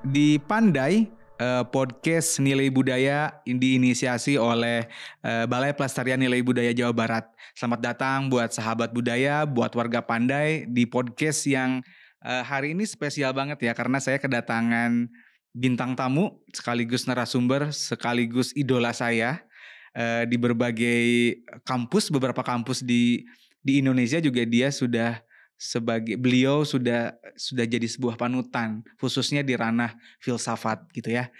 Di Pandai, podcast Nilai Budaya diinisiasi oleh Balai Pelestarian Nilai Budaya Jawa Barat. Selamat datang buat sahabat budaya, buat warga Pandai di podcast yang hari ini spesial banget ya, karena saya kedatangan bintang tamu sekaligus narasumber sekaligus idola saya di berbagai kampus, beberapa kampus di Indonesia juga dia beliau sudah jadi sebuah panutan khususnya di ranah filsafat gitu ya.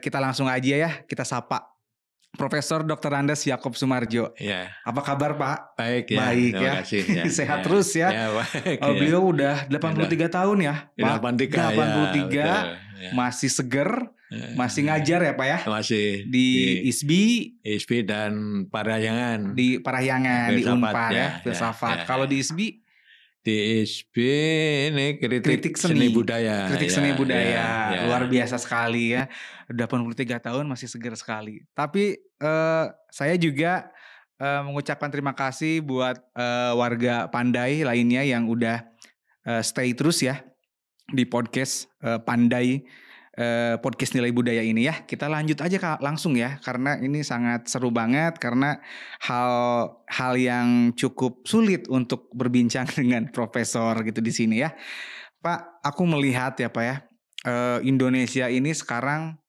Kita langsung aja ya, kita sapa Profesor Dr. Andes Yakob Sumarjo. Ya. Apa kabar Pak? Baik ya. Baik terima ya. kasih ya. Sehat terus ya. Ya baik. Beliau udah 83 tahun ya Pak. 83 ya. Masih seger, masih ngajar ya Pak ya. Masih di ISBI dan Parahyangan. Di Parahyangan, di Unpar ya, filsafat. Kalau di ISBI? Di ISBI ini kritik seni budaya. Kritik seni budaya. Ya. Luar biasa sekali ya. 83 tahun masih segar sekali. Tapi saya juga mengucapkan terima kasih buat warga Pandai lainnya yang udah stay terus ya di podcast Pandai, podcast Nilai Budaya ini ya. Kita lanjut aja langsung ya, karena ini sangat seru banget, karena hal yang cukup sulit untuk berbincang dengan profesor gitu di sini ya. Pak, aku melihat ya Pak ya, Indonesia ini sekarang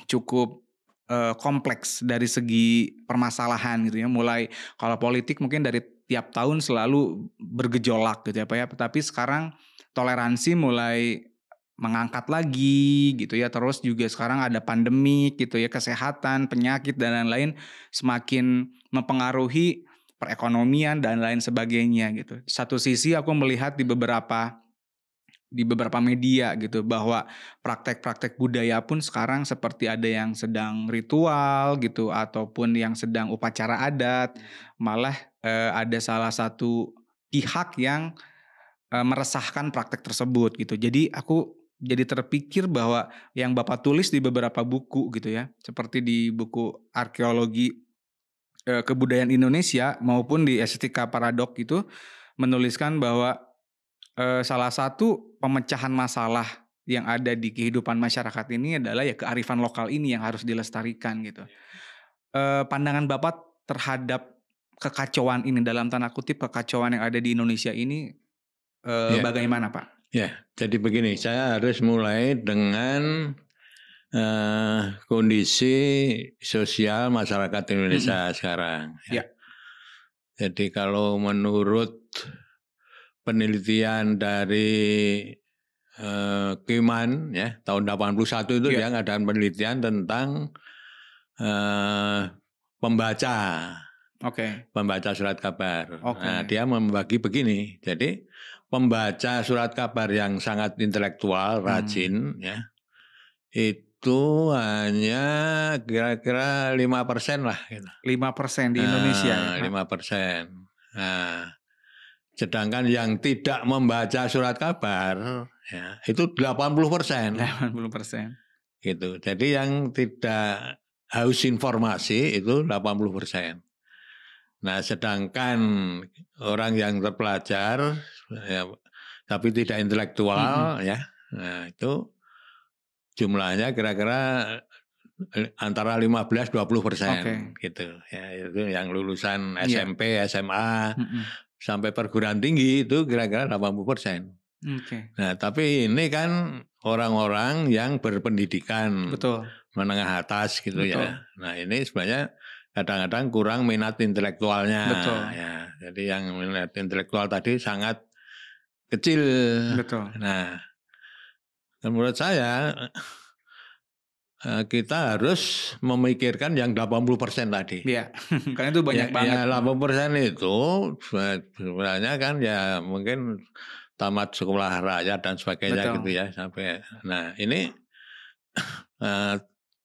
cukup kompleks dari segi permasalahan gitu ya. Mulai kalau politik mungkin dari tiap tahun selalu bergejolak gitu ya Pak ya. Tapi sekarang toleransi mulai mengangkat lagi gitu ya. Terus juga sekarang ada pandemi gitu ya, kesehatan, penyakit dan lain-lain semakin mempengaruhi perekonomian dan lain sebagainya gitu. Satu sisi aku melihat di beberapa media gitu bahwa praktek-praktek budaya pun sekarang seperti ada yang sedang ritual gitu ataupun yang sedang upacara adat. Malah ada salah satu pihak yang meresahkan praktek tersebut gitu. Jadi aku jadi terpikir bahwa yang Bapak tulis di beberapa buku gitu ya, seperti di buku Arkeologi Kebudayaan Indonesia maupun di Estetika Paradok itu menuliskan bahwa salah satu pemecahan masalah yang ada di kehidupan masyarakat ini adalah ya kearifan lokal ini yang harus dilestarikan gitu. Pandangan Bapak terhadap kekacauan ini, dalam tanda kutip kekacauan yang ada di Indonesia ini bagaimana Pak? Ya, jadi begini, saya harus mulai dengan kondisi sosial masyarakat Indonesia sekarang. Ya. Jadi kalau menurut penelitian dari Kiman ya tahun 81 itu dia ngadakan penelitian tentang pembaca surat kabar. Nah, dia membagi begini. Jadi pembaca surat kabar yang sangat intelektual, rajin ya, itu hanya kira-kira 5% lah gitu. 5% di Indonesia ya, 5%. Nah, sedangkan yang tidak membaca surat kabar ya, itu 80%. 80%. Gitu. Jadi yang tidak haus informasi itu 80%. Nah, sedangkan orang yang terpelajar ya, tapi tidak intelektual ya, nah itu jumlahnya kira-kira antara 15-20% gitu. Ya, itu yang lulusan SMP, SMA sampai perguruan tinggi itu kira-kira 80%. Nah, tapi ini kan orang-orang yang berpendidikan menengah atas gitu ya. Nah, ini sebenarnya kadang-kadang kurang minat intelektualnya. Ya, jadi yang minat intelektual tadi sangat kecil. Nah, menurut saya kita harus memikirkan yang 80% tadi. Iya, karena itu banyak banget. Ya 80% itu sebenarnya kan ya mungkin tamat sekolah rakyat dan sebagainya gitu ya sampai. Nah, ini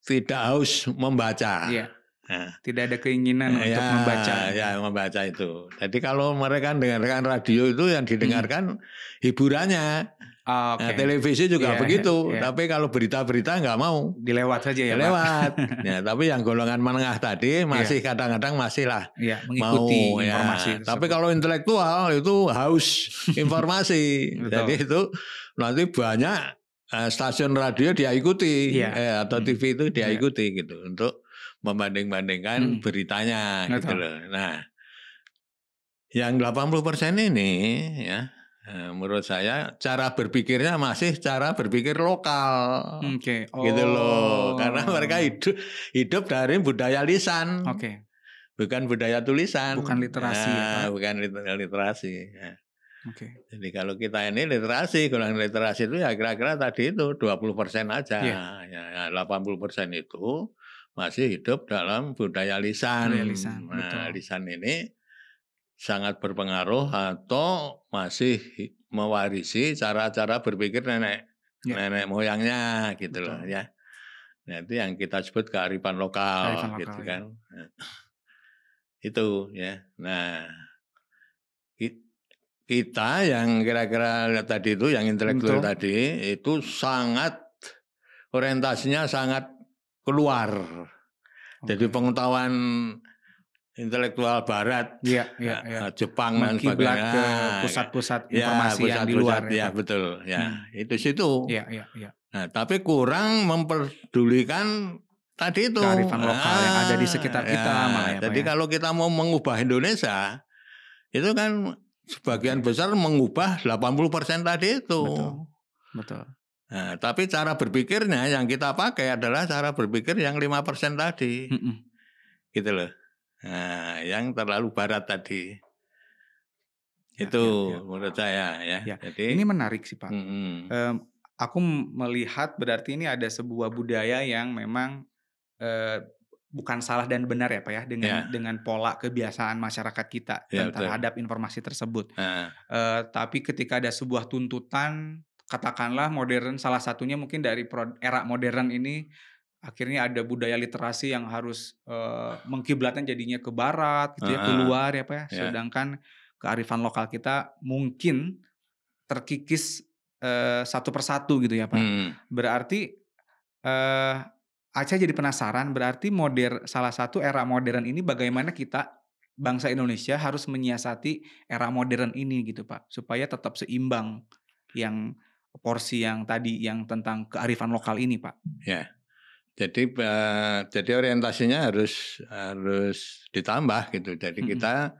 tidak harus membaca. Iya. Nah, tidak ada keinginan untuk membaca. Ya, membaca itu. Jadi kalau mereka dengarkan radio itu yang didengarkan hiburannya. Nah, televisi juga begitu. Tapi kalau berita-berita nggak mau. Dilewat saja ya, Dilewat. Ya, tapi yang golongan menengah tadi masih kadang-kadang masih lah mengikuti informasi. Tapi kalau intelektual itu haus informasi. Jadi itu nanti banyak stasiun radio dia ikuti atau Hmm. TV itu dia ikuti gitu untuk membanding-bandingkan beritanya gitu loh. Nah, yang 80% ini ya menurut saya cara berpikirnya masih cara berpikir lokal. Oke. Gitu loh. Karena mereka hidup dari budaya lisan. Oke. Bukan budaya tulisan. Bukan literasi ya, Pak. Bukan literasi. Ya. Oke. Jadi kalau kita ini literasi, golongan literasi itu ya kira-kira tadi itu 20% aja. Ya, 80% itu masih hidup dalam budaya lisan. Budaya lisan, Nah, betul. lisan ini sangat berpengaruh atau masih mewarisi cara-cara berpikir nenek moyangnya gitu loh ya. Nah, itu yang kita sebut kearifan lokal gitu kan. Ya. Itu ya. Nah, kita yang kira-kira tadi itu yang intelektual tadi itu sangat orientasinya sangat keluar. Jadi pengetahuan intelektual barat, Jepang dan sebagainya, ke pusat-pusat informasi yang di luar. Ya betul, ya itu situ. Nah, tapi kurang memperdulikan tadi itu kearifan lokal yang ada di sekitar kita. Jadi kalau kita mau mengubah Indonesia, itu kan sebagian besar mengubah 80% tadi itu. Betul. Nah, tapi cara berpikirnya yang kita pakai adalah cara berpikir yang 5% tadi, gitu loh. Nah, yang terlalu barat tadi itu menurut saya ya. Jadi ini menarik sih Pak. Aku melihat berarti ini ada sebuah budaya yang memang bukan salah dan benar ya Pak ya dengan pola kebiasaan masyarakat kita terhadap informasi tersebut. Tapi ketika ada sebuah tuntutan, katakanlah modern, salah satunya mungkin dari era modern ini. Akhirnya ada budaya literasi yang harus mengkiblatnya jadinya ke barat gitu ya, keluar ya Pak ya. Sedangkan kearifan lokal kita mungkin terkikis satu persatu gitu ya Pak. Berarti Aceh jadi penasaran, berarti salah satu era modern ini bagaimana kita bangsa Indonesia harus menyiasati era modern ini gitu Pak, supaya tetap seimbang yang porsi yang tadi yang tentang kearifan lokal ini Pak. Ya. Jadi orientasinya harus ditambah gitu. Jadi kita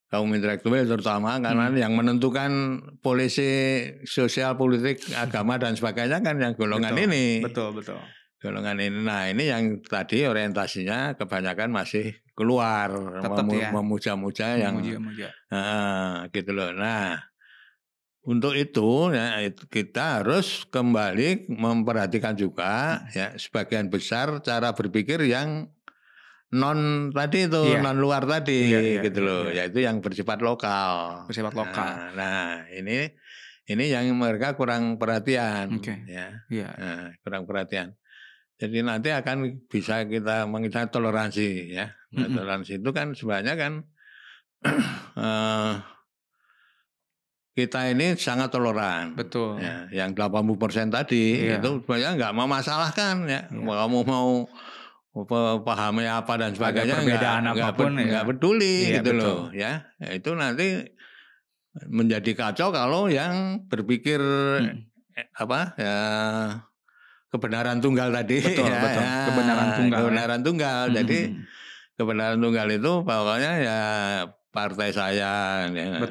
kaum intelektual terutama karena yang menentukan polisi sosial, politik, agama dan sebagainya kan yang golongan ini. Betul. Golongan ini. Nah, ini yang tadi orientasinya kebanyakan masih keluar memuja-muja yang gitu loh. Nah, untuk itu ya kita harus kembali memperhatikan juga ya sebagian besar cara berpikir yang non tadi itu non luar tadi gitu loh, yaitu yang bersifat lokal. Nah, ini yang mereka kurang perhatian Nah, kurang perhatian. Jadi nanti akan bisa kita mengingat toleransi ya. Nah, toleransi itu kan sebenarnya kan kita ini sangat toleran. Betul. Ya, yang 80% tadi itu sebenarnya nggak memasalahkan ya. Kamu mau pahami apa dan sebagainya nggak peduli gitu loh ya. Itu nanti menjadi kacau kalau yang berpikir kebenaran tunggal tadi. Betul. Kebenaran tunggal. Jadi kebenaran tunggal itu pokoknya ya partai saya dan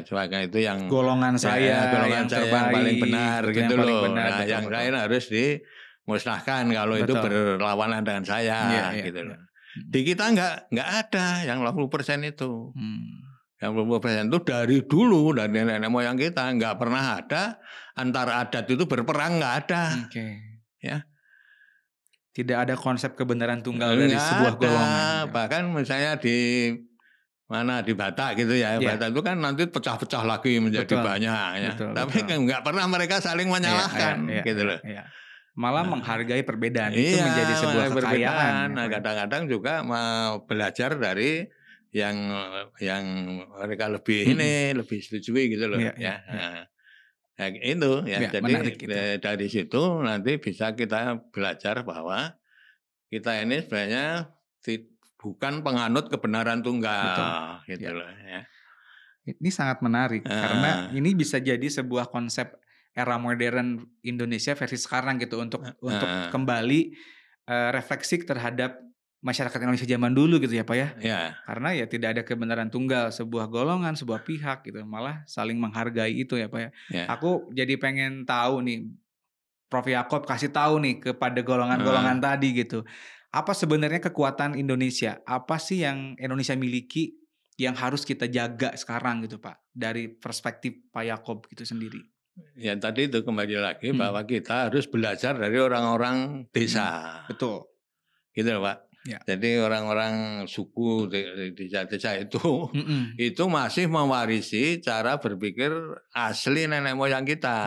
sebagainya itu yang golongan saya yang paling benar gitu loh. Nah, yang lain harus dimusnahkan kalau itu berlawanan dengan saya gitu loh. Di kita nggak ada yang 80% itu. Yang 80% itu dari dulu, dari nenek moyang kita nggak pernah ada antara adat itu berperang, nggak ada. Ya. Tidak ada konsep kebenaran tunggal dari sebuah golongan. Bahkan misalnya di Batak gitu ya, Batak itu kan nanti pecah-pecah lagi menjadi banyak ya. Tapi nggak pernah mereka saling menyalahkan gitu loh. Malah menghargai perbedaan itu menjadi sebuah kekayaan. Nah, kadang-kadang juga mau belajar dari yang mereka lebih lebih setujui gitu loh ya. Nah, itu ya. Jadi dari situ nanti bisa kita belajar bahwa kita ini sebenarnya bukan penganut kebenaran tunggal gitu loh ya. Ini sangat menarik karena ini bisa jadi sebuah konsep era modern Indonesia versi sekarang gitu untuk kembali refleksi terhadap masyarakat Indonesia zaman dulu gitu ya Pak ya. Ya. Karena ya tidak ada kebenaran tunggal, sebuah golongan, sebuah pihak gitu, malah saling menghargai itu ya Pak ya. Aku jadi pengen tahu nih, Prof. Yaakob kasih tahu nih kepada golongan-golongan tadi gitu. Apa sebenarnya kekuatan Indonesia? Apa sih yang Indonesia miliki yang harus kita jaga sekarang gitu Pak, dari perspektif Pak Yaakob gitu sendiri? Ya tadi itu kembali lagi bahwa kita harus belajar dari orang-orang desa. Betul. Gitu loh Pak. Ya. Jadi orang-orang suku di desa-desa itu masih mewarisi cara berpikir asli nenek moyang kita.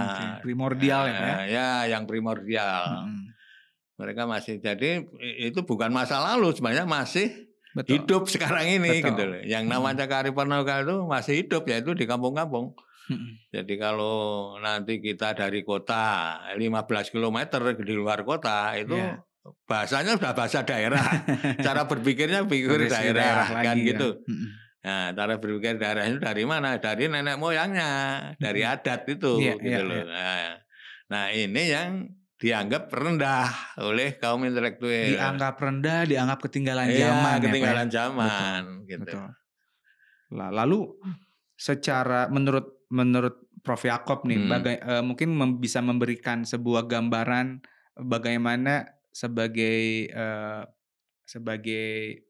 Primordial ya Pak ya? Ya, yang primordial. Mereka masih, jadi itu bukan masa lalu, sebenarnya masih hidup sekarang ini gitu loh. Yang namanya kearifan lokal itu masih hidup, yaitu di kampung-kampung. Jadi kalau nanti kita dari kota 15 km di luar kota itu bahasanya sudah bahasa daerah. Cara berpikirnya pikir daerah kan gitu. Nah, cara berpikir daerah itu dari mana? Dari nenek moyangnya, dari adat itu gitu loh. Nah, ini yang dianggap rendah oleh kaum intelektual. Dianggap rendah, dianggap ketinggalan zaman. Ketinggalan zaman. Gitu. Betul. Lalu secara menurut Prof. Yaakob nih, mungkin bisa memberikan sebuah gambaran bagaimana sebagai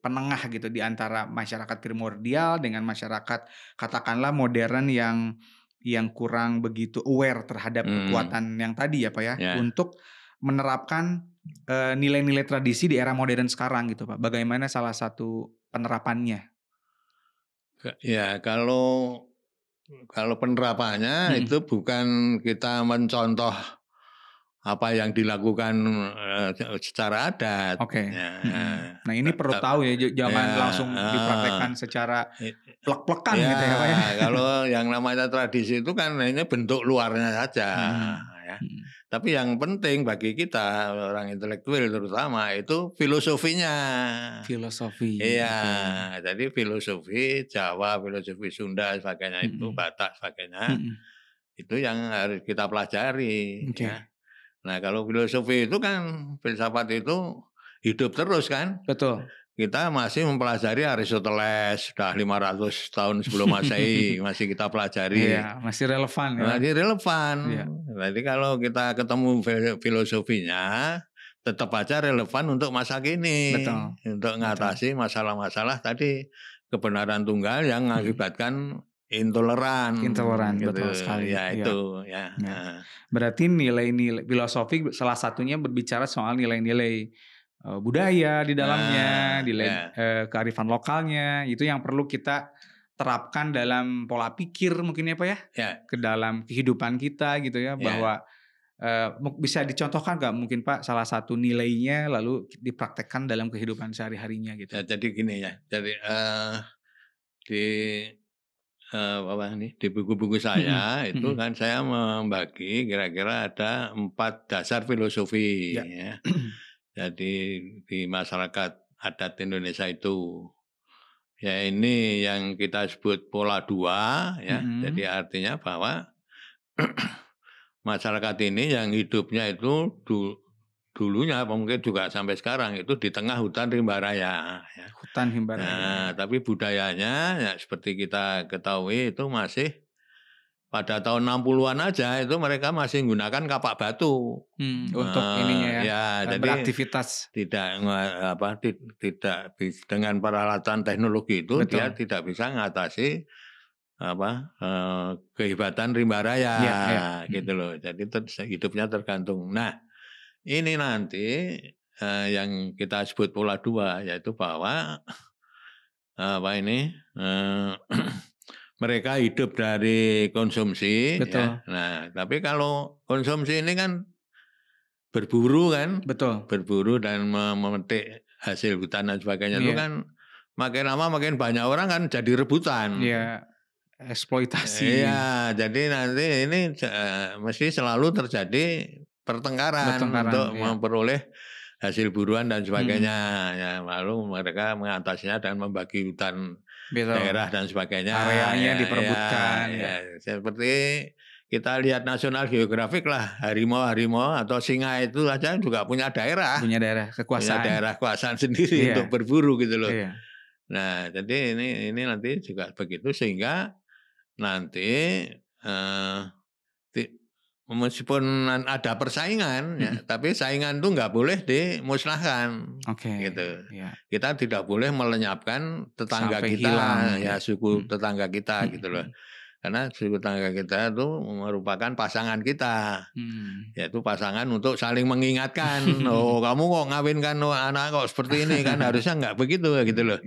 penengah gitu di antara masyarakat primordial dengan masyarakat katakanlah modern yang kurang begitu aware terhadap kekuatan yang tadi ya Pak ya, untuk menerapkan nilai-nilai tradisi di era modern sekarang gitu Pak. Bagaimana salah satu penerapannya? Ya, kalau penerapannya itu bukan kita mencontoh apa yang dilakukan secara adat. Oke. Nah ini perlu tahu ya, jangan langsung dipraktekkan secara plek-plekan gitu ya Pak ya. Kalau yang namanya tradisi itu kan ini bentuk luarnya saja. Ya. Tapi yang penting bagi kita orang intelektual terutama itu filosofinya. Filosofi. Iya, jadi filosofi Jawa, filosofi Sunda sebagainya itu, Batak sebagainya, itu yang harus kita pelajari. Ya. Nah kalau filosofi itu kan, filsafat itu hidup terus kan. Betul. Kita masih mempelajari Aristoteles, sudah 500 tahun sebelum Masehi, masih kita pelajari. Iya, masih relevan ya. Masih relevan. Iya. Jadi kalau kita ketemu filosofinya, tetap aja relevan untuk masa kini. Betul. Untuk mengatasi masalah-masalah tadi, kebenaran tunggal yang mengakibatkan intoleran. Gitu. Betul sekali. Ya itu. Ya. Berarti nilai-nilai filosofi salah satunya berbicara soal nilai-nilai budaya di dalamnya, nilai kearifan lokalnya, itu yang perlu kita terapkan dalam pola pikir mungkin ya Pak ya, ke dalam kehidupan kita gitu ya, bahwa bisa dicontohkan nggak mungkin Pak salah satu nilainya lalu dipraktekkan dalam kehidupan sehari-harinya gitu. Ya, jadi gini ya, jadi di buku-buku saya itu kan saya membagi kira-kira ada 4 dasar filosofi ya. Jadi di masyarakat adat Indonesia itu ya ini yang kita sebut pola 2 ya. Jadi artinya bahwa masyarakat ini yang hidupnya itu dulunya mungkin juga sampai sekarang itu di tengah hutan rimba raya. Ya. Hutan rimba raya. Nah, tapi budayanya ya seperti kita ketahui itu masih pada tahun 60-an aja itu mereka masih menggunakan kapak batu untuk ininya ya jadi beraktivitas. Tidak dengan peralatan teknologi itu. Betul. Dia tidak bisa mengatasi kehebatan rimba raya gitu loh. Jadi hidupnya tergantung. Nah ini nanti yang kita sebut pola 2 yaitu bahwa mereka hidup dari konsumsi. Betul. Ya. Nah, tapi kalau konsumsi ini kan berburu kan. Betul. Berburu dan memetik hasil hutan dan sebagainya itu kan makin lama makin banyak orang kan jadi rebutan. Iya, eksploitasi. Iya, jadi nanti ini mesti selalu terjadi pertengkaran untuk memperoleh hasil buruan dan sebagainya. Ya, lalu mereka mengatasinya dengan membagi hutan daerah dan sebagainya. Areanya diperebutkan. Ya. Seperti kita lihat National Geographic lah, harimau atau singa itu aja juga punya daerah. Punya daerah kekuasaan. Punya daerah kekuasaan sendiri untuk berburu gitu loh. Nah, jadi ini nanti juga begitu sehingga nanti meskipun ada persaingan ya, tapi saingan itu nggak boleh dimusnahkan. Gitu. Kita tidak boleh melenyapkan tetangga sampai kita, hilang, suku tetangga kita gitu loh. Karena suku tetangga kita itu merupakan pasangan kita, yaitu pasangan untuk saling mengingatkan. Oh, kamu kok ngawinkan anak kok seperti ini kan, harusnya nggak begitu gitu loh.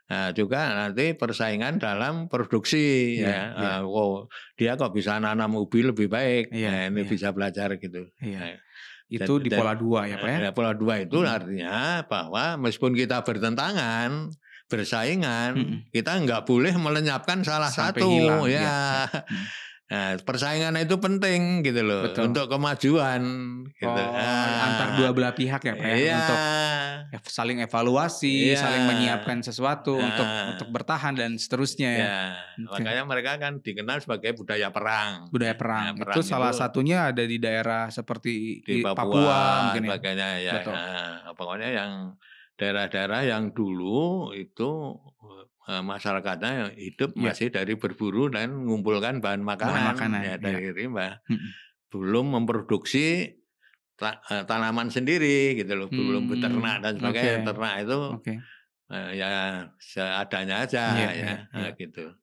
Nah, juga nanti persaingan dalam produksi oh, dia kok bisa nanam ubi lebih baik. Nah, ini bisa belajar gitu. Nah, itu di pola 2 ya Pak ya? Pola 2 itu artinya bahwa meskipun kita bertentangan, bersaingan, kita nggak boleh melenyapkan salah sampai satu hilang, Nah, persaingan itu penting gitu loh. Betul. Untuk kemajuan gitu. Antar dua belah pihak ya Pak ya, untuk saling evaluasi, saling menyiapkan sesuatu untuk bertahan dan seterusnya ya. Makanya mereka kan dikenal sebagai budaya perang. Budaya perang. Nah, perang itu salah satunya ada di daerah seperti di Papua mungkin sebagainya ya. Pokoknya yang daerah-daerah yang dulu itu masyarakatnya hidup masih dari berburu dan mengumpulkan bahan makanan ya dari rimba. Belum memproduksi tanaman sendiri gitu loh, belum beternak dan sebagainya. Ternak itu ya seadanya aja gitu.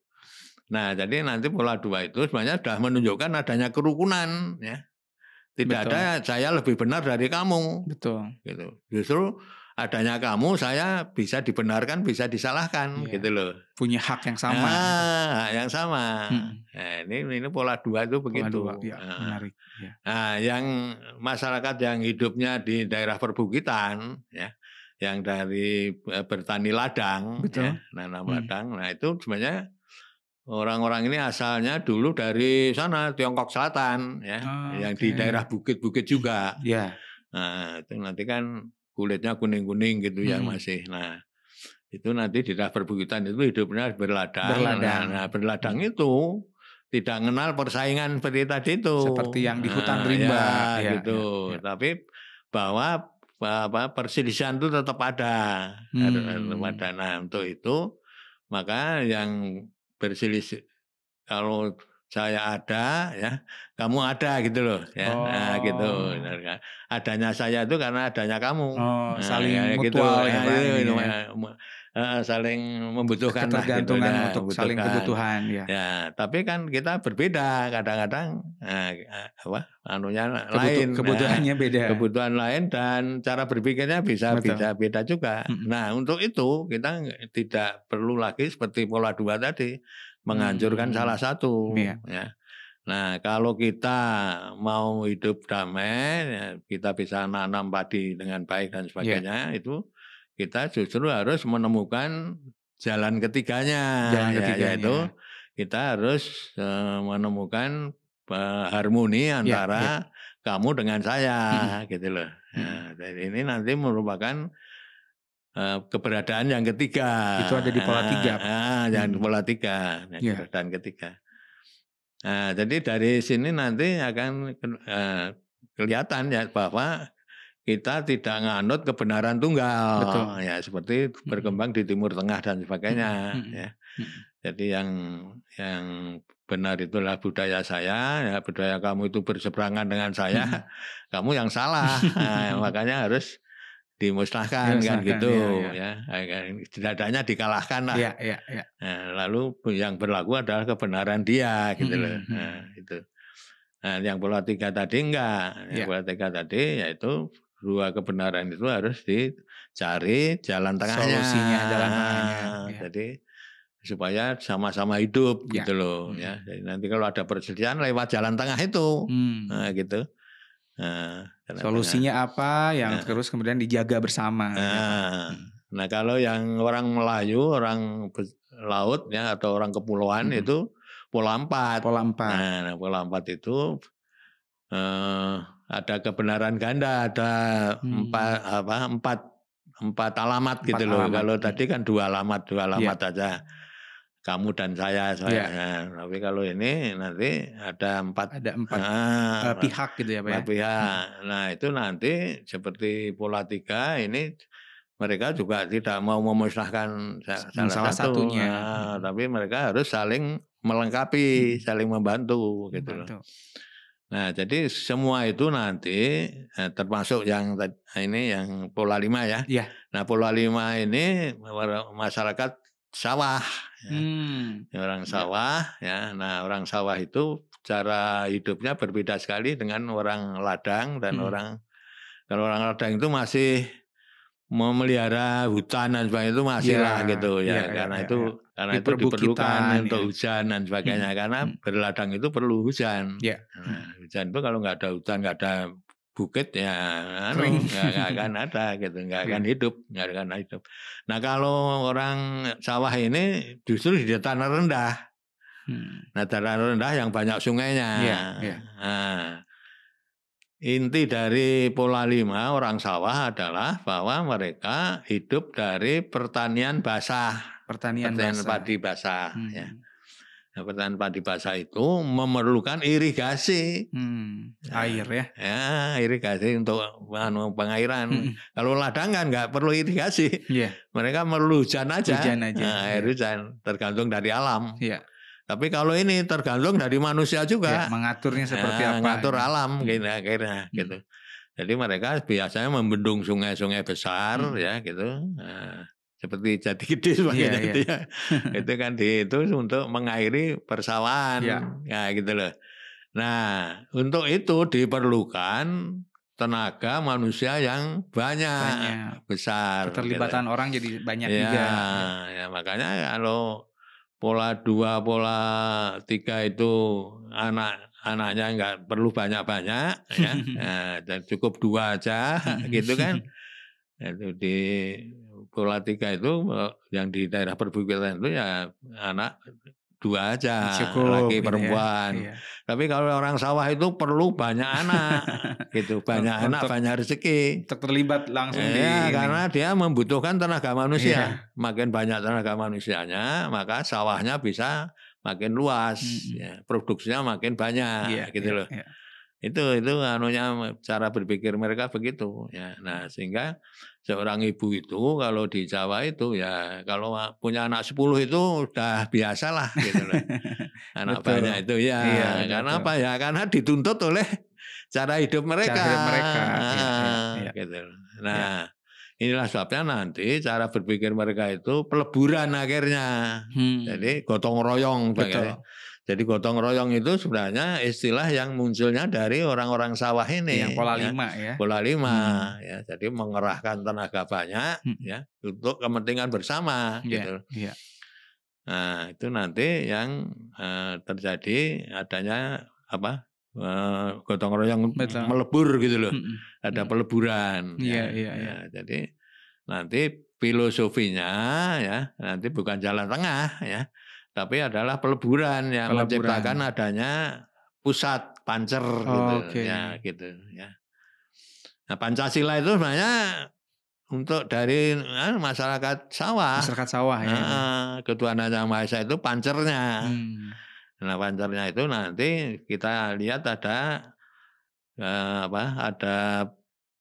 Nah, jadi nanti pola 2 itu sebenarnya sudah menunjukkan adanya kerukunan ya. Tidak ada saya lebih benar dari kamu. Gitu. Justru adanya kamu saya bisa dibenarkan, bisa disalahkan gitu loh. Punya hak yang sama. Hak yang sama. Nah, ini pola 2 itu begitu. Pola 2, menarik. Nah, yang masyarakat yang hidupnya di daerah perbukitan ya, yang dari bertani ladang, nanam ladang. Nah, itu sebenarnya orang-orang ini asalnya dulu dari sana Tiongkok Selatan ya, yang di daerah bukit-bukit juga. Nah, itu nanti kan kulitnya kuning-kuning gitu ya masih. Nah, itu nanti di daerah perbukitan itu hidupnya berladang. Nah, berladang itu tidak mengenal persaingan seperti tadi itu. Seperti yang di hutan rimba gitu. Tapi bahwa perselisihan itu tetap ada. Nah, untuk itu maka yang berselisih kalau saya ada ya, kamu ada gitu loh ya. Nah, gitu. Adanya saya itu karena adanya kamu. Saling mutual gitu. Saling membutuhkan ketergantungan lah, gitu, untuk saling kebutuhan ya. Tapi kan kita berbeda kadang-kadang lain. Kebutuhannya beda. Kebutuhan lain dan cara berpikirnya bisa beda juga. Nah, untuk itu kita tidak perlu lagi seperti pola 2 tadi menghancurkan salah satu ya. Nah, kalau kita mau hidup damai ya, kita bisa nanam padi dengan baik dan sebagainya itu kita justru harus menemukan jalan ketiganya, yaitu kita harus menemukan harmoni antara kamu dengan saya gitu loh. Nah, ini nanti merupakan keberadaan yang ketiga. Itu ada di pola 3. Yang di pola 3, keberadaan ketiga. Nah, jadi dari sini nanti akan kelihatan ya bahwa kita tidak nganut kebenaran tunggal. Ya, seperti berkembang di Timur Tengah dan sebagainya. Ya. Jadi yang benar itulah budaya saya, ya budaya kamu itu berseberangan dengan saya, kamu yang salah. Nah, makanya harus dimusnahkan kan gitu ya. Setidaknya dikalahkan lah. Nah, lalu yang berlaku adalah kebenaran dia gitu loh. Nah, itu. Nah, yang pola 3 tadi enggak. Yang pola 3 tadi yaitu 2 kebenaran itu harus dicari jalan tengahnya. Solusinya jalan tengahnya. Jadi supaya sama-sama hidup gitu loh ya. Jadi nanti kalau ada perselisihan lewat jalan tengah itu. Nah, gitu. Solusinya apa yang terus kemudian dijaga bersama. Nah, kalau yang orang Melayu, orang laut ya atau orang kepulauan itu pola 4. Nah, pola 4 itu ada kebenaran ganda, ada 4 alamat gitu loh. Kalau tadi kan 2 alamat aja. kamu dan saya. Nah, tapi kalau ini nanti ada empat pihak gitu ya Pak ya. Pihak. Nah itu nanti seperti pola 3 ini mereka juga tidak mau memusnahkan salah satunya. Tapi mereka harus saling melengkapi, saling membantu gitu loh. Nah, jadi semua itu nanti termasuk yang ini yang pola 5 ya. Nah, pola 5 ini masyarakat sawah ya. Orang sawah ya. Nah, orang sawah itu cara hidupnya berbeda sekali dengan orang ladang dan kalau orang ladang itu masih memelihara hutan dan sebagainya itu masih lah gitu ya, karena itu diperlukan untuk hujan dan sebagainya, karena berladang itu perlu hujan. Nah, hujan itu kalau nggak ada hujan, nggak ada bukit ya nggak akan ada gitu, nggak akan hidup. Nah kalau orang sawah ini justru di tanah rendah. Nah tanah rendah yang banyak sungainya. Nah, inti dari pola 5 orang sawah adalah bahwa mereka hidup dari pertanian basah, pertanian padi basah. Ya. Nah, pertanian padi basah itu memerlukan irigasi, air ya. Ya, irigasi untuk pengairan. Kalau ladang kan nggak perlu irigasi, mereka perlu hujan aja, air hujan tergantung dari alam. Tapi kalau ini tergantung dari manusia juga. Mengaturnya seperti apa. Mengatur alam gitu akhirnya gitu. Jadi mereka biasanya membendung sungai-sungai besar ya gitu. Nah, seperti Jati Gede sebagainya itu ya. Itu kan itu untuk mengairi persawahan. Ya gitu loh. Nah, untuk itu diperlukan tenaga manusia yang banyak. Besar. Keterlibatan orang jadi banyak juga. Ya makanya kalau pola 2, pola 3 itu anaknya nggak perlu banyak-banyak ya. Nah, dan cukup 2 aja gitu kan. Itu di pola 3 itu yang di daerah perbukitan itu ya anak 2 aja, laki perempuan. Tapi kalau orang sawah itu perlu banyak anak gitu, banyak anak banyak rezeki. Untuk terlibat langsung karena dia membutuhkan tenaga manusia. Makin banyak tenaga manusianya, maka sawahnya bisa makin luas, produksinya makin banyak gitu loh. Itu cara berpikir mereka begitu ya. Nah, sehingga seorang ibu itu kalau di Jawa itu ya kalau punya anak 10 itu udah biasalah gitu loh. Anak banyak itu karena apa ya? Karena dituntut oleh cara hidup mereka. Gitu. Nah, inilah sebabnya nanti cara berpikir mereka itu peleburan akhirnya. Jadi gotong royong. Jadi gotong royong itu sebenarnya istilah yang munculnya dari orang-orang sawah ini. Yang pola 5 ya. Pola 5 ya. Jadi mengerahkan tenaga banyak ya untuk kepentingan bersama gitu. Nah, itu nanti yang terjadi adanya apa? Gotong royong melebur gitu loh. Ada peleburan jadi nanti filosofinya ya nanti bukan jalan tengah ya. Tapi adalah peleburan yang menciptakan adanya pusat pancer gitu gitu ya. Nah, Pancasila itu sebenarnya untuk dari masyarakat sawah. Masyarakat sawah ya. Ketuhanan Yang Maha Esa itu pancernya. Nah, pancernya itu nanti kita lihat ada ada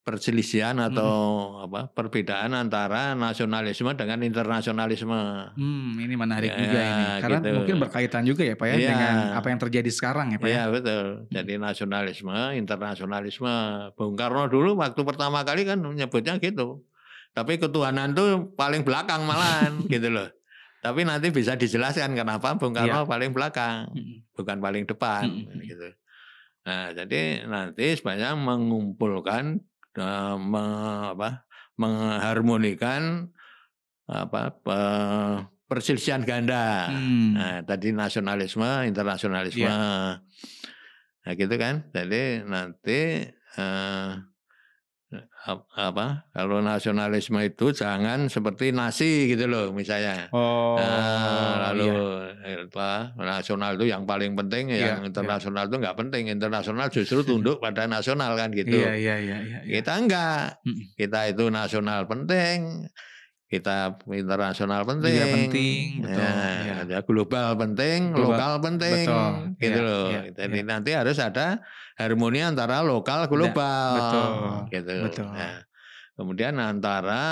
perselisihan atau perbedaan antara nasionalisme dengan internasionalisme. Ini menarik juga ini. Karena gitu. Mungkin berkaitan juga ya Pak ya dengan apa yang terjadi sekarang ya Pak ya. Iya betul. Jadi nasionalisme, internasionalisme. Bung Karno dulu waktu pertama kali kan menyebutnya gitu. Tapi ketuhanan tuh paling belakang malahan gitu loh. Tapi nanti bisa dijelaskan kenapa Bung Karno paling belakang, bukan paling depan gitu. Nah, jadi nanti sebenarnya mengumpulkan mengharmonikan perselisihan ganda. Nah, tadi nasionalisme, internasionalisme. Nah, gitu kan. Jadi nanti kalau nasionalisme itu jangan seperti nasi gitu loh misalnya. Nasional itu yang paling penting, yang internasional itu nggak penting. Internasional justru tunduk pada nasional kan gitu. Kita enggak. Kita itu nasional penting. kita internasional penting, juga penting, betul. Ya, global penting, lokal penting, betul, gitu loh. Jadi nanti harus ada harmoni antara lokal global, gitu. Betul. Nah, kemudian antara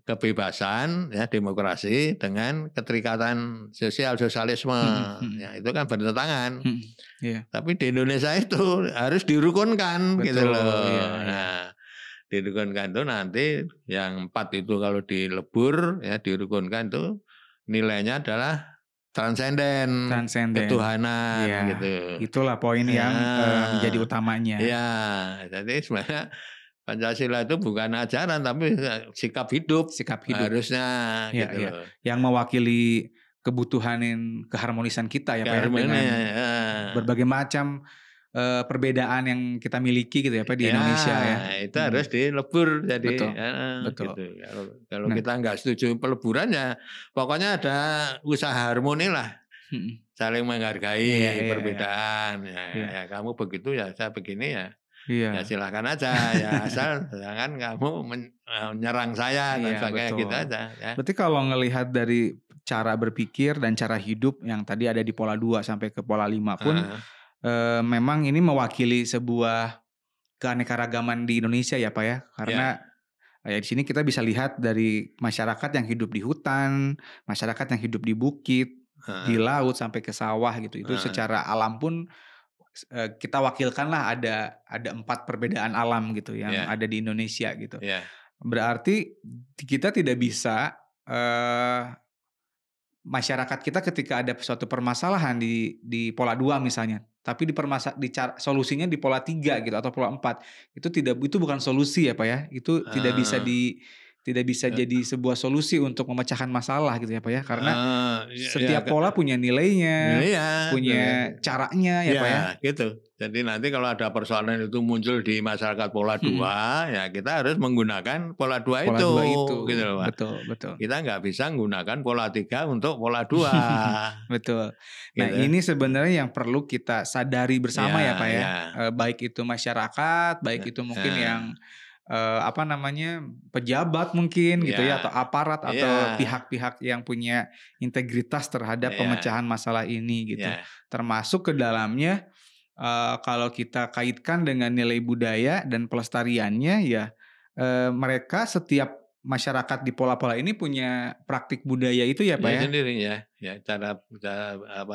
kebebasan, ya demokrasi dengan keterikatan sosialisme, ya itu kan bertentangan. Tapi di Indonesia itu harus dirukunkan, gitu loh. Nah, dirukunkan itu nanti yang 4 itu kalau dilebur, ya dirukunkan itu nilainya adalah transenden, ketuhanan, gitu. Itulah poin yang menjadi utamanya. Ya, jadi sebenarnya Pancasila itu bukan ajaran tapi sikap hidup. Harusnya, gitu loh. Yang mewakili kebutuhan keharmonisan kita ya Pak ya, dengan berbagai macam perbedaan yang kita miliki gitu ya Pak di Indonesia ya. Itu harus dilebur jadi. Betul. Gitu. Kalau kita nggak setuju peleburan ya pokoknya ada usaha harmoni lah. Saling menghargai perbedaan. Ya, kamu begitu ya saya begini ya. Ya silahkan aja ya asal jangan kamu menyerang saya dan sebagainya gitu aja. Ya. Berarti kalau ngelihat dari cara berpikir dan cara hidup yang tadi ada di pola 2 sampai ke pola 5 pun memang ini mewakili sebuah keanekaragaman di Indonesia ya Pak ya. Karena ya di sini kita bisa lihat dari masyarakat yang hidup di hutan, masyarakat yang hidup di bukit, di laut sampai ke sawah gitu. Itu secara alam pun kita wakilkan lah ada 4 perbedaan alam gitu yang ada di Indonesia gitu. Berarti kita tidak bisa masyarakat kita ketika ada suatu permasalahan di pola 2 misalnya, tapi solusinya di pola 3 gitu atau pola 4 itu bukan solusi ya Pak ya. Itu tidak bisa jadi sebuah solusi untuk memecahkan masalah gitu ya Pak ya. Karena setiap pola punya nilainya, punya caranya ya Pak ya. Gitu. Jadi nanti kalau ada persoalan itu muncul di masyarakat pola 2, ya kita harus menggunakan pola 2 itu. Gitu loh Pak. Betul. Kita nggak bisa menggunakan pola 3 untuk pola 2. Betul. Nah ini sebenarnya yang perlu kita sadari bersama ya Pak ya. Baik itu masyarakat, baik itu mungkin yang pejabat mungkin gitu ya atau aparat atau pihak-pihak yang punya integritas terhadap pemecahan masalah ini gitu. Termasuk ke dalamnya kalau kita kaitkan dengan nilai budaya dan pelestariannya ya mereka setiap masyarakat di pola-pola ini punya praktik budaya itu ya Pak ya. Sendiri ya cara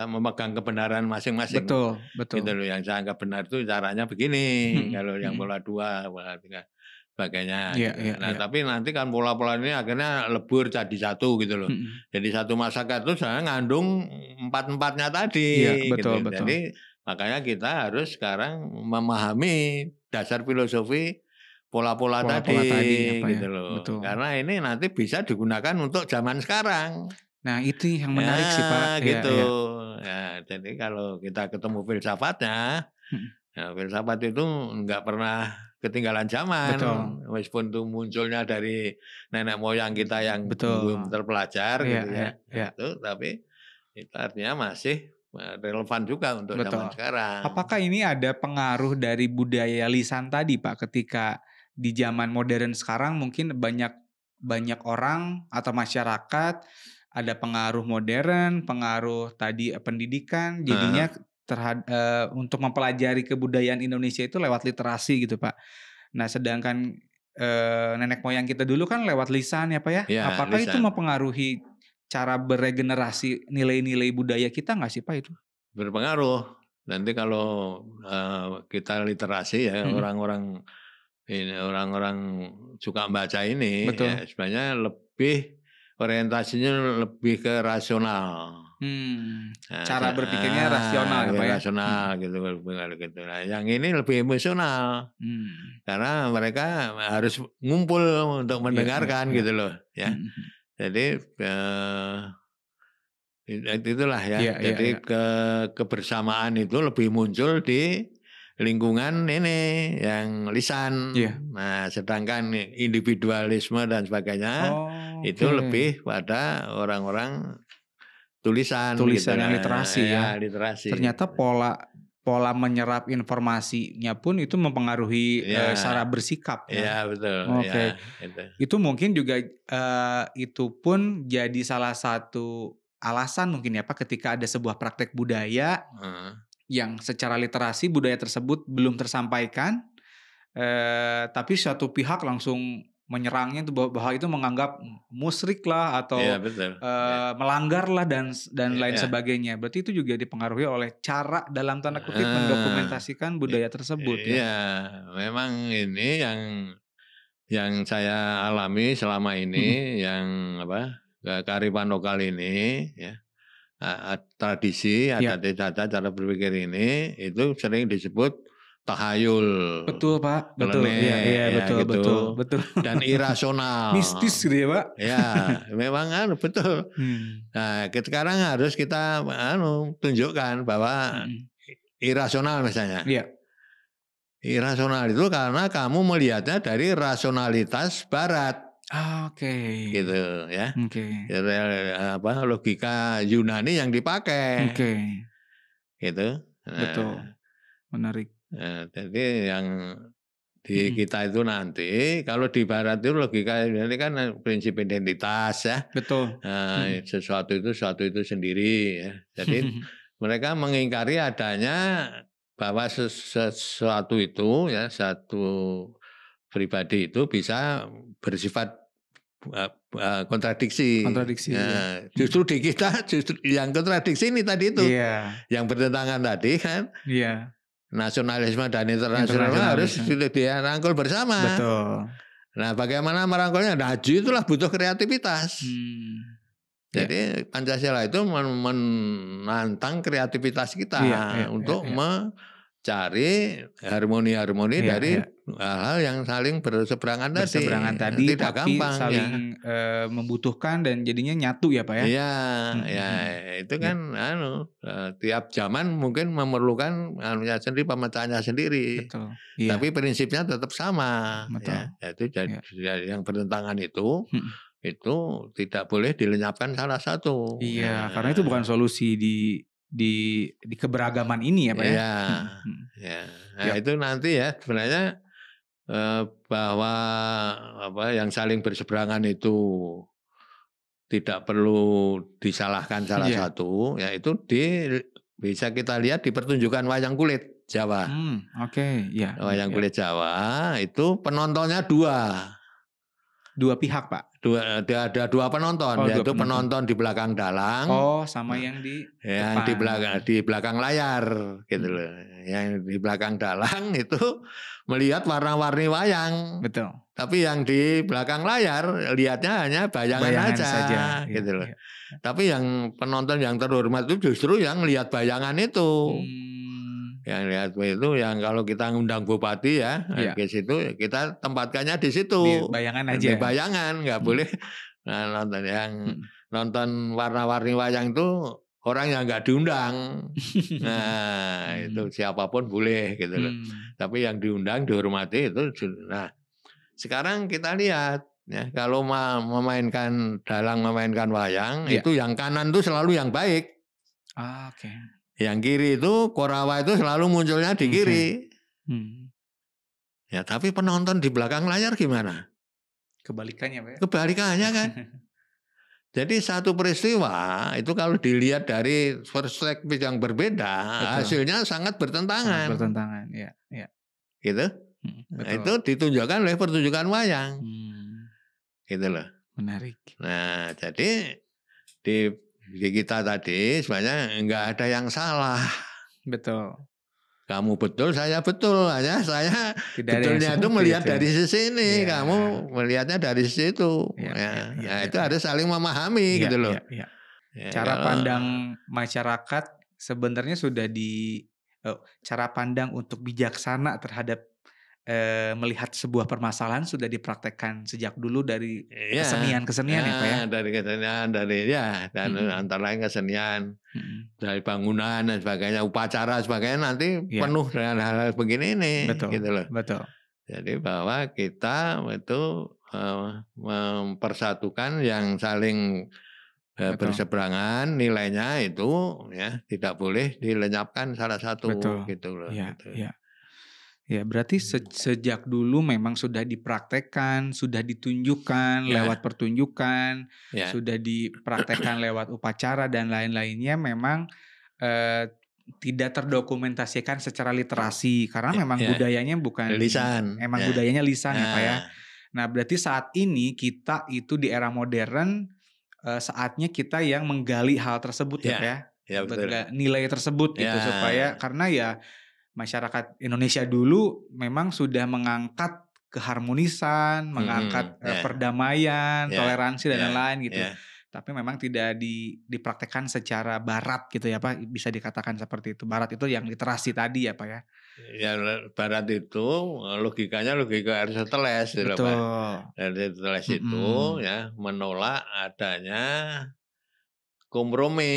memegang kebenaran masing-masing. Betul. Gitu loh, yang saya anggap benar itu caranya begini. Kalau yang pola 2, pola 3 sebagainya. Nah tapi nanti kan pola-pola ini akhirnya lebur jadi satu gitu loh. Jadi satu masyarakat itu sebenarnya ngandung 4-4-nya tadi. Betul. Jadi makanya kita harus sekarang memahami dasar filosofi pola-pola tadi gitu loh. Karena ini nanti bisa digunakan untuk zaman sekarang. Nah itu yang menarik sih Pak. Gitu. Jadi kalau kita ketemu filsafatnya, filsafat itu nggak pernah ketinggalan zaman. Meskipun itu munculnya dari nenek moyang kita yang belum terpelajar gitu ya. Tapi itu artinya masih relevan juga untuk zaman sekarang. Apakah ini ada pengaruh dari budaya lisan tadi Pak ketika di zaman modern sekarang mungkin banyak orang atau masyarakat ada pengaruh modern, pengaruh tadi pendidikan jadinya untuk mempelajari kebudayaan Indonesia itu lewat literasi gitu Pak. Nah sedangkan nenek moyang kita dulu kan lewat lisan ya Pak ya. Apakah lisan itu mempengaruhi cara beregenerasi nilai-nilai budaya kita nggak sih Pak itu? Berpengaruh. Nanti kalau kita literasi ya orang-orang suka baca ini ya, sebenarnya lebih orientasinya lebih ke rasional. Cara berpikirnya rasional ya Pak ya? Rasional gitu. Nah, yang ini lebih emosional. Karena mereka harus ngumpul untuk mendengarkan gitu loh ya. Jadi itulah ya. Jadi kebersamaan itu lebih muncul di lingkungan ini yang lisan. Nah, sedangkan individualisme dan sebagainya itu lebih pada orang-orang tulisan yang literasi ya. Literasi. Ternyata pola pola menyerap informasinya pun itu mempengaruhi cara bersikap. Iya, betul. Oke. Itu mungkin juga itu pun jadi salah satu alasan mungkin ya Pak, ketika ada sebuah praktek budaya yang secara literasi budaya tersebut belum tersampaikan, tapi suatu pihak langsung menyerangnya itu bahwa itu menganggap musyrik lah atau melanggar lah dan lain sebagainya. Berarti itu juga dipengaruhi oleh cara dalam tanda kutip mendokumentasikan budaya tersebut. Iya, memang ini yang saya alami selama ini, yang kearifan lokal ini, ya, tradisi, adat istiadat, cara berpikir ini itu sering disebut tahayul. Betul Pak, betul. Iya, betul, gitu. betul. Dan irasional. Mistis gitu ya Pak? Ya, memang betul. Nah, sekarang harus kita tunjukkan bahwa irasional misalnya. Iya. Irasional itu karena kamu melihatnya dari rasionalitas Barat. Oke. Gitu ya. Oke. Logika Yunani yang dipakai. Oke. Gitu. Betul. Menarik. Jadi yang di kita itu nanti, kalau di Barat itu logika ini kan prinsip identitas ya. Betul. Sesuatu itu sendiri ya. Jadi mereka mengingkari adanya bahwa sesuatu itu ya, satu pribadi itu bisa bersifat kontradiksi. Ya. Justru di kita justru yang kontradiksi ini tadi itu. Yang bertentangan tadi kan. Nasionalisme dan internasional harus dirangkul bersama. Betul. Nah, bagaimana merangkulnya? Nah, itulah butuh kreativitas. Jadi Pancasila itu menantang kreativitas kita untuk mencari harmoni-harmoni dari hal-hal yang saling berseberangan tadi. Tidak tapi gampang, saling membutuhkan dan jadinya nyatu ya Pak ya. Iya, itu kan tiap zaman mungkin memerlukan sendiri, pemecahannya sendiri. Betul. Tapi prinsipnya tetap sama. Betul. Itu yang bertentangan itu tidak boleh dilenyapkan salah satu. Iya, karena itu bukan solusi di keberagaman ini ya Pak ya. Nah, itu nanti ya sebenarnya bahwa yang saling berseberangan itu tidak perlu disalahkan salah satu, yaitu bisa kita lihat di pertunjukan wayang kulit Jawa. Wayang kulit Jawa itu penontonnya dua pihak Pak. Ada dua penonton, yaitu penonton di belakang dalang. Sama yang di di belakang layar gitu loh. Yang di belakang dalang itu melihat warna-warni wayang. Betul. Tapi yang di belakang layar lihatnya hanya bayangan saja gitu loh. Tapi yang penonton yang terhormat itu justru yang lihat bayangan itu. Yang lihat itu yang kalau kita ngundang bupati ya ke situ, kita tempatkannya di situ. Di bayangan aja. Di bayangan, nggak boleh nonton yang nonton warna-warni wayang itu orang yang nggak diundang. Nah, itu siapapun boleh gitu loh. Tapi yang diundang dihormati itu. Nah, sekarang kita lihat ya, kalau memainkan dalang, memainkan wayang itu yang kanan itu selalu yang baik. Yang kiri itu Korawa itu selalu munculnya di kiri. Ya, tapi penonton di belakang layar gimana? Kebalikannya Pak ya? Kebalikannya kan. Jadi satu peristiwa itu kalau dilihat dari perspektif yang berbeda, hasilnya sangat bertentangan. Sangat bertentangan, ya. Gitu. Nah, itu ditunjukkan oleh pertunjukan wayang. Gitu loh. Menarik. Nah, jadi di kita tadi sebenarnya nggak ada yang salah. Betul. Kamu betul, saya betul. Hanya saya betulnya itu melihat dari sisi ini, kamu melihatnya dari sisi itu. Nah, itu harus saling memahami gitu loh. Cara pandang masyarakat sebenarnya sudah cara pandang untuk bijaksana terhadap melihat sebuah permasalahan sudah dipraktekkan sejak dulu dari kesenian-kesenian ya Pak ya? Dari kesenian, dan antara lain kesenian, dari bangunan dan sebagainya, upacara sebagainya nanti penuh dengan hal-hal begini ini. Betul, gitu loh. betul. Jadi bahwa kita itu mempersatukan yang saling berseberangan nilainya itu ya tidak boleh dilenyapkan salah satu. Betul. Gitu loh. Ya, gitu. ya. Ya, berarti sejak dulu memang sudah dipraktekkan, sudah ditunjukkan lewat pertunjukan, sudah dipraktekkan lewat upacara dan lain-lainnya, memang tidak terdokumentasikan secara literasi karena memang budayanya bukan lisan. Emang budayanya lisan ya Pak ya. Nah, berarti saat ini kita itu di era modern, saatnya kita yang menggali hal tersebut ya Pak ya. Ya, betul. Nilai tersebut gitu supaya karena ya masyarakat Indonesia dulu memang sudah mengangkat keharmonisan, mengangkat perdamaian, toleransi dan lain-lain gitu. Tapi memang tidak dipraktekkan secara barat gitu ya Pak, bisa dikatakan seperti itu. Barat itu yang literasi tadi ya Pak ya. Ya, barat itu logikanya logika Aristoteles gitu Betul. Pak. Aristoteles itu ya menolak adanya kompromi.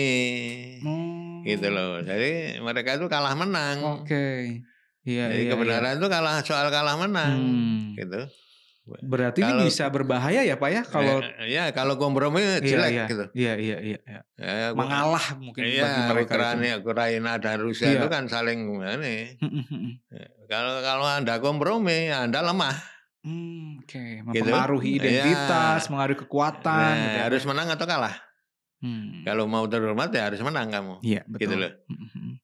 Gitu loh. Jadi mereka itu kalah menang. Oke. Iya, jadi kebenaran itu soal kalah menang gitu. Berarti ini bisa berbahaya ya Pak ya kalau kalau kompromi jelek gitu. Iya. Mengalah mungkin bagi mereka Ukraina dan Rusia itu kan saling kalau Anda kompromi, Anda lemah. Mempengaruhi identitas, mengaruhi kekuatan. Harus menang atau kalah. Kalau mau terhormat ya harus menang kamu. Iya, betul. Gitu loh.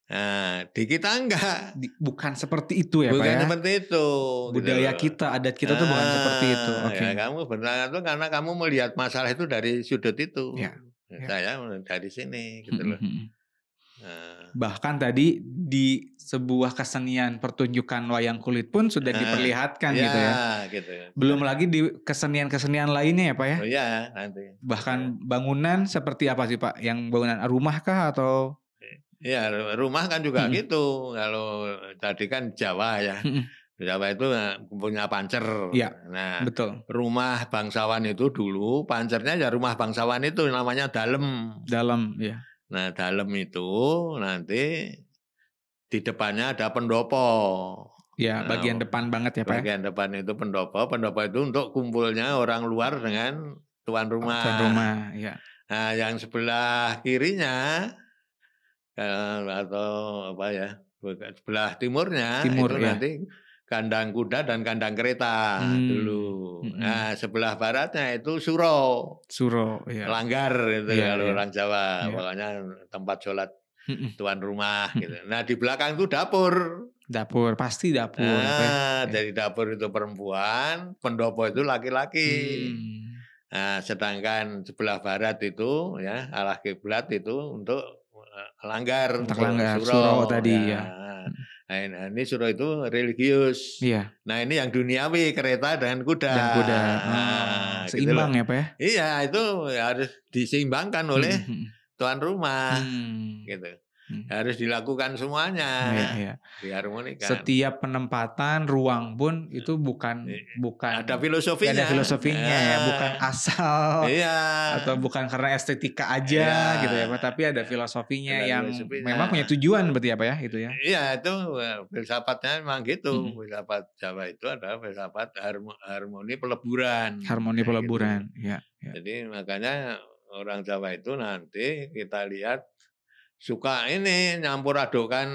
Nah, di kita enggak. Bukan seperti itu ya Pak ya. Bukan seperti itu. Budaya gitu kita, adat kita tuh bukan seperti itu. Ya, kamu benar itu karena kamu melihat masalah itu dari sudut itu. Saya dari sini gitu loh. Bahkan tadi di sebuah kesenian pertunjukan wayang kulit pun sudah diperlihatkan gitu ya. Gitu. Belum lagi di kesenian-kesenian lainnya ya Pak ya. Oh iya, nanti. Bahkan bangunan seperti apa sih Pak? Yang bangunan rumah kah atau? Ya, rumah kan juga gitu. Kalau tadi kan Jawa ya. Jawa itu punya pancer. Nah, betul. Rumah bangsawan itu dulu pancernya ya rumah bangsawan itu namanya dalem. Dalem, ya. Nah, dalem itu nanti di depannya ada pendopo. Ya, bagian depan banget ya Pak. Bagian depan itu pendopo. Pendopo itu untuk kumpulnya orang luar dengan tuan rumah. Tuan rumah, ya. Nah, yang sebelah kirinya atau apa ya, sebelah timurnya itu nanti kandang kuda dan kandang kereta dulu. Nah, sebelah baratnya itu suro. Suro, ya. Langgar itu kalau orang Jawa, pokoknya tempat sholat tuan rumah gitu. Nah, di belakang itu dapur. Dapur, pasti dapur. Nah, dari dapur itu perempuan, pendopo itu laki-laki. Nah, sedangkan sebelah barat itu ya arah kiblat itu untuk langgar, untuk suro tadi ya. Nah, ini suro itu religius. Iya. Nah, ini yang duniawi, kereta dan kuda. Dan kuda. Seimbang gitu ya Pak ya? Iya, itu harus diseimbangkan oleh tuan rumah. Gitu. Harus dilakukan semuanya. Iya. Diharmonikan. Setiap penempatan ruang pun itu bukan ada filosofinya. Ada filosofinya ya, bukan asal. Atau bukan karena estetika aja gitu ya Pak, tapi ada filosofinya yang memang punya tujuan berarti apa ya itu ya. Iya, itu filsafatnya memang gitu. Filsafat Jawa itu adalah filsafat harmoni peleburan. Harmoni peleburan, gitu. Jadi makanya orang Jawa itu nanti kita lihat suka ini nyampur adukan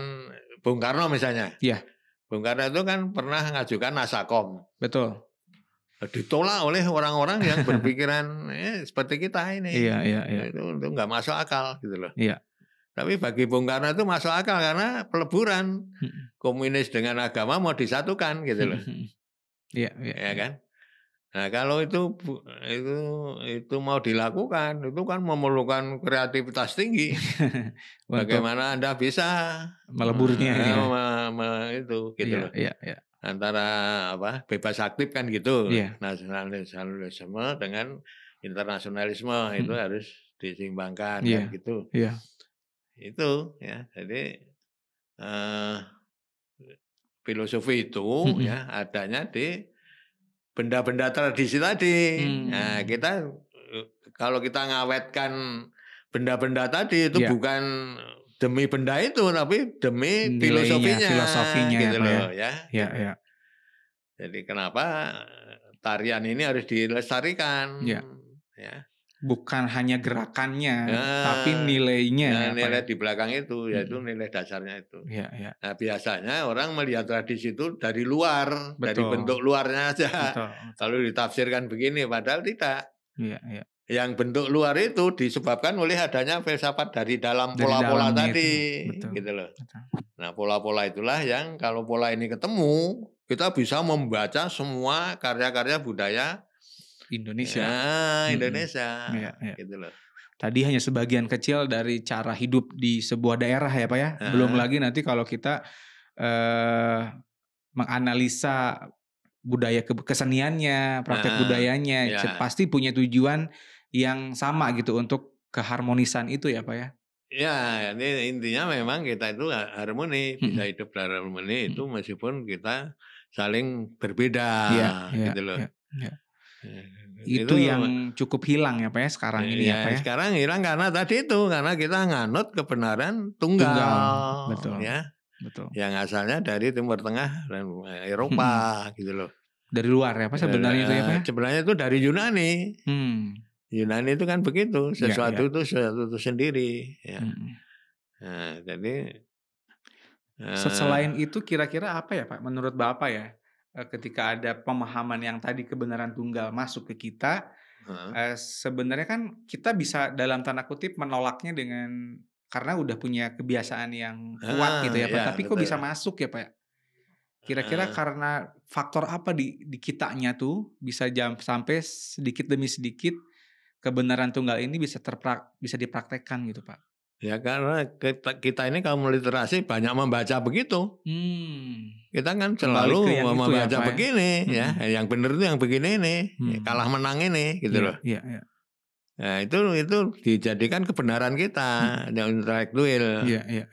Bung Karno misalnya. Iya. Bung Karno itu kan pernah ngajukan Nasakom. Betul. Ditolak oleh orang-orang yang berpikiran seperti kita ini. Iya. Itu nggak masuk akal gitu loh. Iya. Tapi bagi Bung Karno itu masuk akal karena peleburan. Komunis dengan agama mau disatukan gitu loh. Iya. Ya kan? Nah, kalau itu mau dilakukan, itu kan memerlukan kreativitas tinggi. Bagaimana Anda bisa meleburnya itu gitu loh. Iya. Antara bebas aktif kan gitu. Iya. Nasionalisme dengan internasionalisme itu harus diseimbangkan kan gitu. Iya. Itu ya. Jadi filosofi itu ya adanya di benda-benda tradisi tadi. Nah, kita kalau kita ngawetkan benda-benda tadi itu bukan demi benda itu, tapi demi filosofinya gitu loh ya. Iya. Jadi kenapa tarian ini harus dilestarikan? Ya. Bukan hanya gerakannya, tapi nilainya. Nilai di belakang itu, yaitu nilai dasarnya itu. Ya, ya. Nah, biasanya orang melihat tradisi itu dari luar, dari bentuk luarnya aja. Betul. Lalu ditafsirkan begini, padahal tidak. Iya, iya. Yang bentuk luar itu disebabkan oleh adanya filsafat dari dalam pola-pola tadi, gitu loh. Betul. Nah, pola-pola itulah yang kalau pola ini ketemu, kita bisa membaca semua karya-karya budaya Indonesia. Indonesia, ya. gitu loh. Tadi hanya sebagian kecil dari cara hidup di sebuah daerah ya Pak ya. Belum lagi nanti kalau kita menganalisa budaya keseniannya, praktek budayanya, pasti punya tujuan yang sama gitu untuk keharmonisan itu ya Pak ya. Ya, ini intinya memang kita itu harmoni, bisa hidup dalam harmoni itu meskipun kita saling berbeda, gitu loh. Itu yang cukup hilang ya Pak ya sekarang ini ya Pak ya. Sekarang hilang karena tadi itu, karena kita nganut kebenaran tunggal. Betul. Ya. Betul. Yang asalnya dari Timur Tengah dan Eropa, gitu loh. Dari luar ya Pak sebenarnya itu ya Pak? Sebenarnya itu dari Yunani. Yunani itu kan begitu, sesuatu itu sesuatu itu sendiri. Ya. Nah, jadi selain itu kira-kira apa ya Pak? Menurut Bapak ya, ketika ada pemahaman yang tadi kebenaran tunggal masuk ke kita, sebenarnya kan kita bisa dalam tanda kutip menolaknya dengan karena udah punya kebiasaan yang kuat gitu ya Pak. Tapi kok bisa masuk ya Pak? Kira-kira karena faktor apa di kitanya tuh bisa sampai sedikit demi sedikit kebenaran tunggal ini bisa dipraktekkan gitu Pak? Ya karena kita ini kaum literasi banyak membaca begitu. Kita kan selalu membaca begini ya. Yang benar itu yang begini ini, kalah menang ini gitu loh. Iya. Nah, itu dijadikan kebenaran kita yang intelektual. Iya.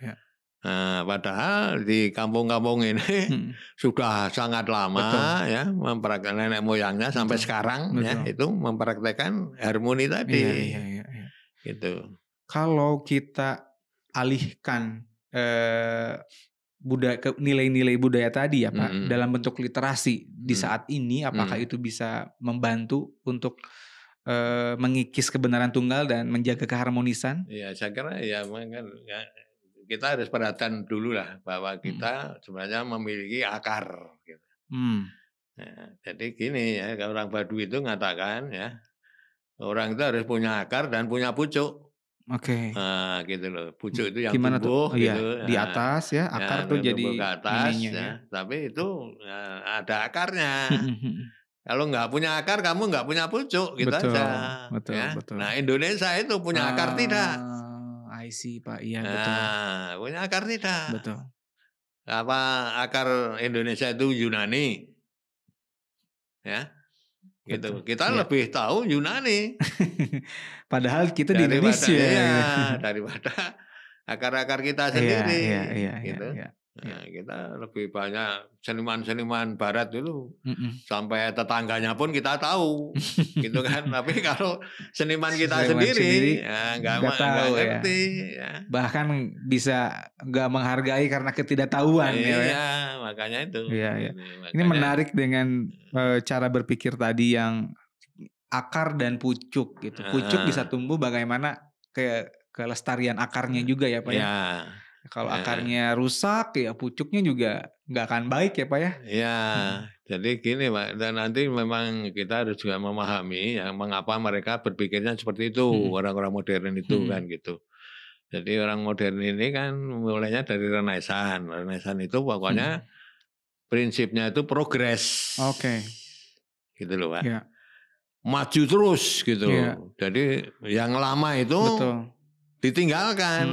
Nah, padahal di kampung-kampung ini sudah sangat lama ya mempraktekkan nenek moyangnya sampai sekarang ya itu mempraktekkan harmoni tadi. Iya. Gitu. Kalau kita alihkan nilai-nilai budaya tadi ya Pak dalam bentuk literasi di saat ini, apakah itu bisa membantu untuk mengikis kebenaran tunggal dan menjaga keharmonisan? Iya, saya kira ya kita harus perhatikan dulu lah bahwa kita sebenarnya memiliki akar. Gitu. Nah, jadi gini ya, orang Baduy itu mengatakan ya, orang itu harus punya akar dan punya pucuk. Oke. Nah, gitu loh. Pucuk itu yang gimana tumbuh gitu. Di atas ya, akar tuh jadi ke atas ininya, ya. Tapi itu ada akarnya. Kalau nggak punya akar, kamu nggak punya pucuk, gitu aja. Betul. Nah, Indonesia itu punya akar tidak? I see Pak, iya betul. Punya akar tidak? Betul. Apa akar Indonesia itu Yunani? Ya. Gitu. Kita lebih tahu Yunani. Padahal kita di Indonesia. Daripada akar-akar kita sendiri. Gitu. Iya. Nah, kita lebih banyak seniman-seniman barat itu sampai tetangganya pun kita tahu, gitu kan. Tapi kalau seniman kita sendiri ya nggak ngerti. Ya. Bahkan bisa nggak menghargai karena ketidaktahuan. Iya, makanya itu. Iya. Ini menarik dengan cara berpikir tadi yang akar dan pucuk gitu. Pucuk bisa tumbuh bagaimana kelestarian akarnya juga ya Pak ya. Kalau akarnya rusak ya pucuknya juga nggak akan baik ya Pak ya. Iya, jadi gini Pak, dan nanti memang kita harus juga memahami ya mengapa mereka berpikirnya seperti itu, orang-orang modern itu kan gitu. Jadi orang modern ini kan mulainya dari Renaissance. Renaissance itu pokoknya prinsipnya itu progres. Oke. Gitu loh Pak. Ya. Maju terus gitu. Jadi yang lama itu ditinggalkan.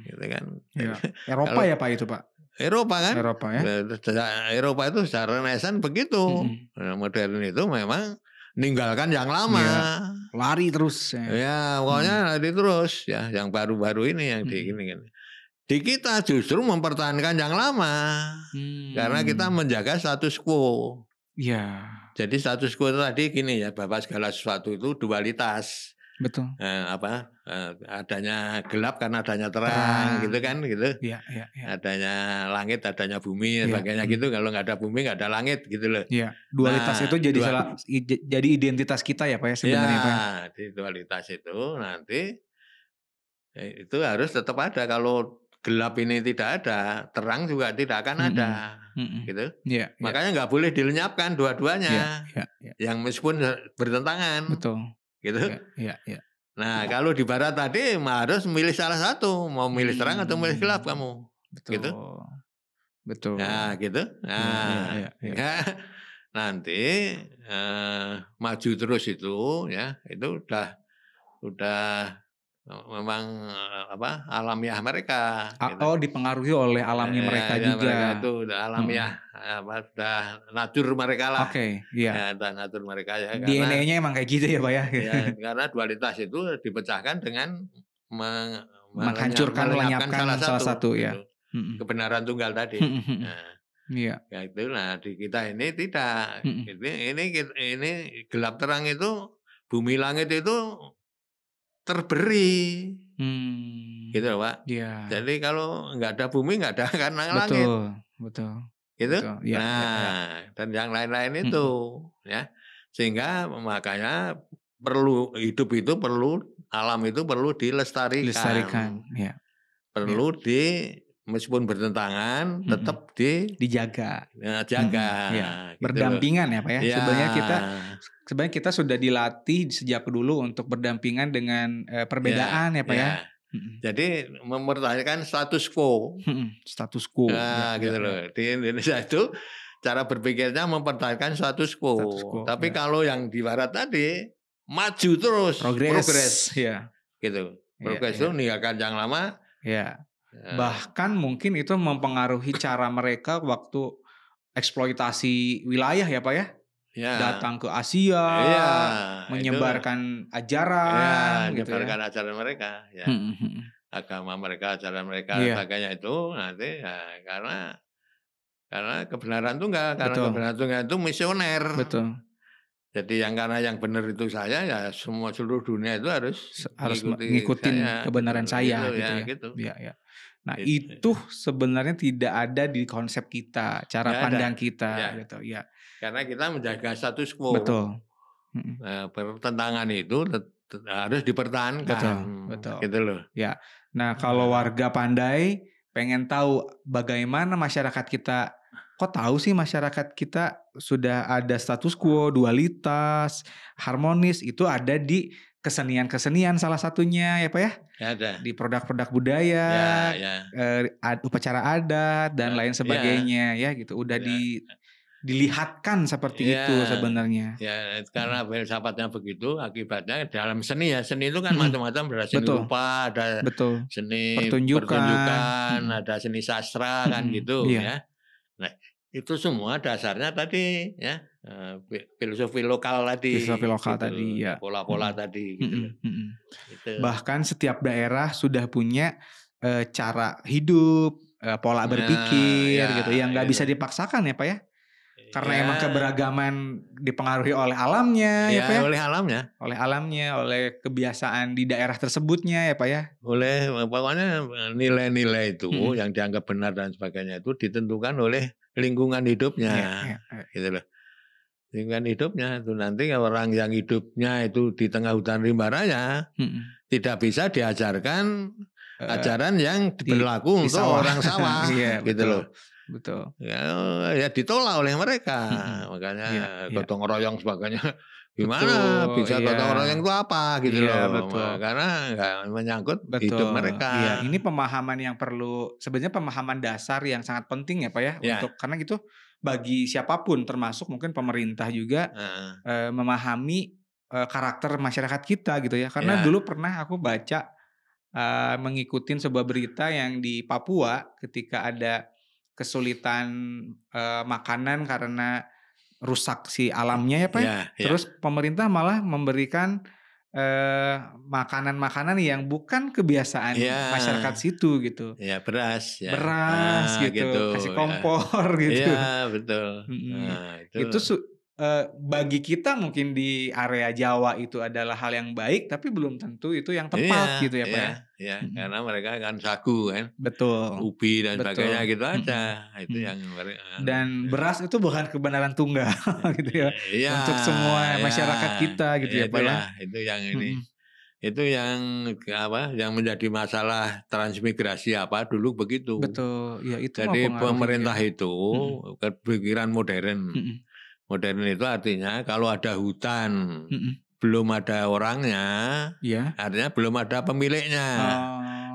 Gitu kan. Ya. Eropa ya Pak itu Pak? Eropa kan? Eropa ya. Eropa itu secara Renaissance begitu. Modern itu memang ninggalkan yang lama. Lari terus. Ya pokoknya lari terus. Ya, yang baru-baru ini yang di ini kan. Di kita justru mempertahankan yang lama. Karena kita menjaga status quo. Iya. Jadi status quo itu tadi gini ya, bahwa segala sesuatu itu dualitas. Betul. Adanya gelap karena adanya terang, gitu kan, gitu. Iya, iya, iya. Adanya langit, adanya bumi, dan sebagainya gitu. Kalau nggak ada bumi, nggak ada langit, gitu loh. Iya, dualitas itu jadi identitas kita ya Pak ya sebenarnya Pak. Ya, di dualitas itu nanti itu harus tetap ada. Kalau gelap ini tidak ada, terang juga tidak akan ada, gitu. Iya, Makanya nggak boleh dilenyapkan dua-duanya, yang meskipun bertentangan. Betul. Gitu. Iya. Nah, kalau di barat tadi harus milih salah satu, mau milih terang atau milih gelap kamu. Betul. Gitu. Betul. Nah, gitu. Nah, nanti maju terus itu ya, itu udah memang alamiah mereka. Gitu. Oh, dipengaruhi oleh alamnya mereka juga. Mereka itu udah alamiah, udah natur mereka lah. Oke, iya. Ya, udah natur mereka ya. DNA-nya emang kayak gitu ya Pak ya. Karena dualitas itu dipecahkan dengan melenyapkan salah satu ya. Kebenaran tunggal tadi. Iya. Ya itu, nah di kita ini tidak. Ini gelap terang itu, bumi langit itu terberi. Gitu loh Pak. Iya. Jadi kalau nggak ada bumi, nggak ada karena langit. Betul. Gitu. Ya, dan yang lain-lain itu ya. Sehingga makanya hidup itu perlu, alam itu perlu dilestarikan. Ya. Perlu meskipun bertentangan, tetap dijaga. Jaga. Gitu berdampingan ya Pak ya. Sebenarnya kita sudah dilatih sejak dulu untuk berdampingan dengan perbedaan ya Pak ya. Jadi mempertahankan status quo. Status quo. Gitu loh. Di Indonesia itu cara berpikirnya mempertahankan status quo. Tapi kalau yang di barat tadi maju terus, progres. Ya. Gitu. Progres itu meninggalkan yang lama. Ya. Bahkan mungkin itu mempengaruhi cara mereka waktu eksploitasi wilayah ya Pak ya. Datang ke Asia, menyebarkan ajaran, menyebarkan ajaran mereka, ya. Agama mereka, ajaran mereka, sebagainya itu nanti ya, karena kebenaran tunggal, kebenaran tunggal itu misioner. Betul. Jadi karena yang benar itu saya, ya semua seluruh dunia itu harus ngikutin kebenaran saya, gitu ya. Ya. Nah itu sebenarnya tidak ada di konsep kita, cara pandang kita, gitu ya. Karena kita menjaga status quo. Betul. Pertentangan itu harus dipertahankan. Betul. Gitu loh. Ya. Nah kalau warga Pandai pengen tahu bagaimana masyarakat kita, kok tahu sih masyarakat kita sudah ada status quo, dualitas, harmonis, itu ada di kesenian-kesenian salah satunya ya Pak ya? Ada. Di produk-produk budaya, upacara adat dan lain sebagainya ya gitu. Udah dilihatkan seperti itu sebenarnya. Ya, karena filsafatnya begitu, akibatnya dalam seni ya. Seni itu kan macam-macam, ada seni rupa, ada seni pertunjukan, ada seni sastra kan gitu ya. Nah, itu semua dasarnya tadi ya, filosofi lokal tadi. Filosofi lokal gitu, tadi ya. Pola-pola tadi gitu. Gitu. Bahkan setiap daerah sudah punya cara hidup, pola berpikir gitu yang nggak bisa dipaksakan ya Pak ya. Karena emang keberagaman dipengaruhi oleh alamnya ya Pak ya. Oleh alamnya, oleh kebiasaan di daerah tersebutnya ya Pak ya. Pokoknya nilai-nilai itu yang dianggap benar dan sebagainya itu ditentukan oleh lingkungan hidupnya. Gitu loh. Lingkungan hidupnya itu nanti orang yang hidupnya itu di tengah hutan rimba raya tidak bisa diajarkan ajaran yang berlaku untuk orang sawah. Gitu loh. Betul. Ya ditolak oleh mereka. Makanya gotong royong sebagainya. Gimana bisa gotong royong itu apa gitu loh. Betul. Karena nggak menyangkut hidup mereka. Ini pemahaman yang perlu, sebenarnya pemahaman dasar yang sangat penting ya Pak ya. Untuk karena gitu bagi siapapun termasuk mungkin pemerintah juga memahami karakter masyarakat kita gitu ya. Karena dulu pernah aku baca mengikuti sebuah berita yang di Papua ketika ada kesulitan makanan karena rusak si alamnya ya Pak. Terus pemerintah malah memberikan makanan-makanan yang bukan kebiasaan masyarakat situ gitu. Ya beras gitu. Kasih kompor gitu. Iya betul. Itu bagi kita mungkin di area Jawa itu adalah hal yang baik, tapi belum tentu itu yang tepat gitu ya Pak ya. Iya, karena mereka kan sagu kan, Betul, ubi dan sebagainya betul. gitu aja. Itu yang Dan beras itu bukan kebenaran tunggal gitu ya, iya, untuk semua masyarakat kita gitu ya Pak ya. itulah, itu yang ini. Itu yang yang menjadi masalah transmigrasi dulu begitu. Betul, ya itu Jadi mempengaruhi pemerintah ya. itu kepikiran modern. Modern itu artinya kalau ada hutan belum ada orangnya, artinya belum ada pemiliknya.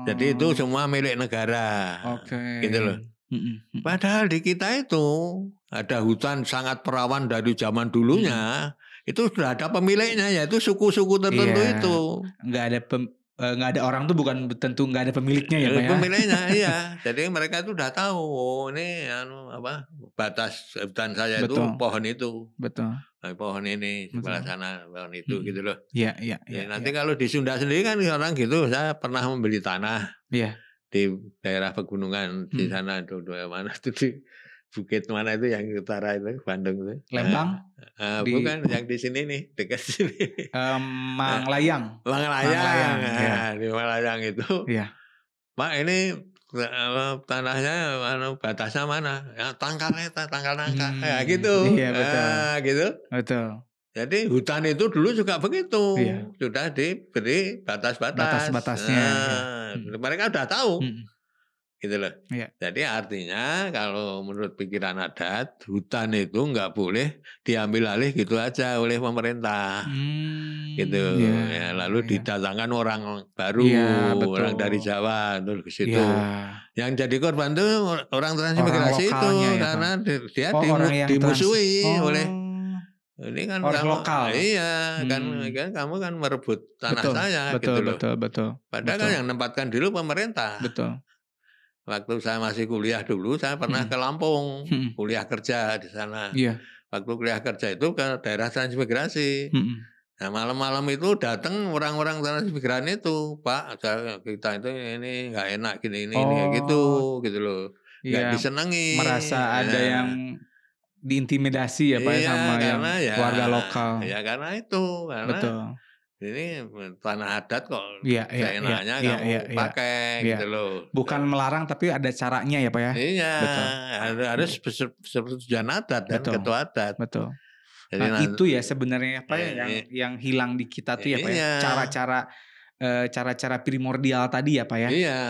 Jadi itu semua milik negara. Gitu loh. Padahal di kita itu ada hutan sangat perawan dari zaman dulunya. Itu sudah ada pemiliknya, yaitu suku-suku tertentu itu. Nggak ada orang tuh bukan tentu nggak ada pemiliknya ya Pak ya. Pemiliknya iya. Jadi mereka itu udah tahu, ini batas hutan saya itu pohon itu. Betul. Pohon ini sebelah sana, pohon itu gitu loh. Iya. Nanti kalau di Sunda sendiri kan orang gitu, saya pernah membeli tanah di daerah pegunungan di sana itu mana itu di Bukit mana itu yang utara itu Bandung itu. Lembang? Bukan yang di sini nih dekat sini. Manglayang. Manglayang. Di Manglayang itu. Pak ini tanahnya batasnya mana? Ya, tangkal nangka. Ya gitu. Iya betul. Gitu. Betul. Jadi hutan itu dulu juga begitu. Sudah diberi batas-batas. Batas-batasnya. Mereka udah tahu. Gitu loh. Jadi artinya kalau menurut pikiran adat, hutan itu nggak boleh diambil alih gitu aja oleh pemerintah. Gitu. Lalu didatangkan orang baru, orang dari Jawa untuk ke situ. Yang jadi korban itu orang transmigrasi itu karena dia dimusuhi oleh ini kan orang lokal. Iya, kan kamu kan merebut tanah saya gitu loh. Betul. Padahal kan yang menempatkan dulu pemerintah. Betul. Waktu saya masih kuliah dulu, saya pernah ke Lampung, kuliah kerja di sana. Waktu kuliah kerja itu ke daerah transmigrasi. Nah malam-malam itu datang orang-orang transmigran itu, Pak, kita itu ini nggak enak gini gitu loh, nggak disenangi. Merasa ada yang diintimidasi ya Pak sama yang warga lokal. Ya karena itu, karena ini tanah adat kok seenaknya kamu pakai gitu loh. Bukan melarang tapi ada caranya ya Pak ya. Iya, harus persetujuan adat dan ketua adat. Betul. Jadi nah itu ya sebenarnya apa yang hilang di kita tuh ya Pak ya. Cara-cara primordial tadi ya Pak ya. Iya.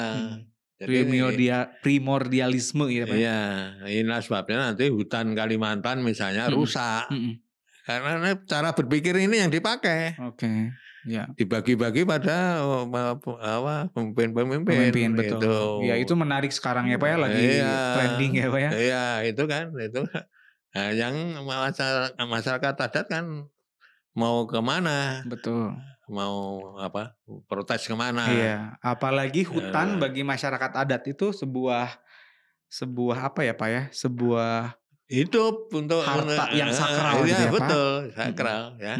Primordialisme ya Pak. Iya, inilah sebabnya nanti hutan Kalimantan misalnya rusak. Karena cara berpikir ini yang dipakai. Dibagi-bagi pada pemimpin betul. Gitu. Ya itu menarik sekarang ya Pak ya, lagi trending ya Pak ya. Iya, itu kan itu. Nah, yang masyarakat adat kan mau kemana? Betul. Mau protes kemana? Iya, apalagi hutan bagi masyarakat adat itu sebuah apa ya Pak ya? Sebuah hidup untuk harta yang sakral gitu ya Pak. Betul, sakral ya.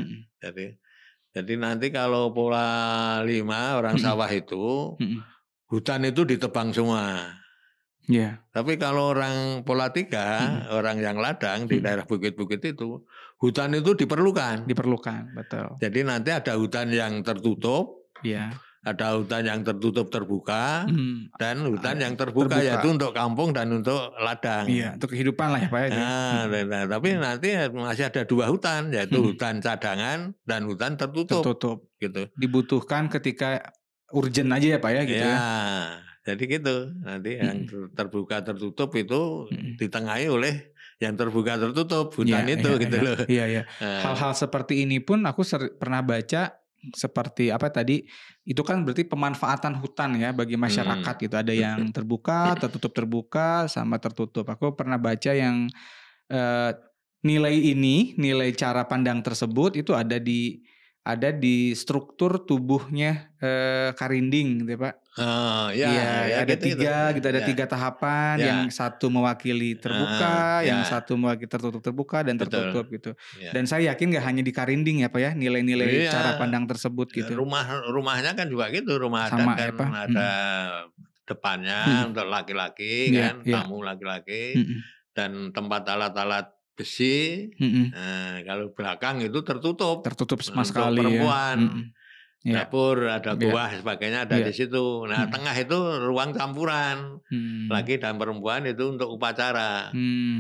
Jadi nanti kalau pola 5 orang sawah itu hutan itu ditebang semua. Tapi kalau orang pola 3 orang yang ladang di daerah bukit-bukit itu hutan itu diperlukan. Betul. Jadi nanti ada hutan yang tertutup. Ada hutan yang tertutup terbuka dan hutan yang terbuka yaitu untuk kampung dan untuk ladang. Iya, untuk kehidupan lah ya Pak ya. Nah, tapi nanti masih ada 2 hutan yaitu hutan cadangan dan hutan tertutup. Gitu. Dibutuhkan ketika urgent aja ya Pak ya gitu ya. Jadi gitu. Nanti yang terbuka tertutup itu ditengahi oleh yang terbuka tertutup hutan itu gitu loh. Iya. Hal-hal seperti ini pun aku pernah baca. Seperti apa tadi itu kan berarti pemanfaatan hutan ya bagi masyarakat gitu, ada yang terbuka, tertutup, sama tertutup. Aku pernah baca yang nilai cara pandang tersebut itu ada di struktur tubuhnya karinding gitu ya Pak. Ada gitu, 3 gitu, ada 3 tahapan, yang satu mewakili terbuka, yang satu mewakili tertutup dan tertutup gitu. Dan saya yakin nggak hanya di karinding ya Pak ya, nilai-nilai cara pandang tersebut gitu. Rumahnya kan juga gitu, rumah adat kan ada depannya untuk laki-laki kan, tamu laki-laki, dan tempat alat-alat besi. Nah, kalau belakang itu tertutup sama untuk sekali perempuan. Ya. Dapur ada goa sebagainya ada di situ. Nah, tengah itu ruang campuran. Laki dan perempuan itu untuk upacara.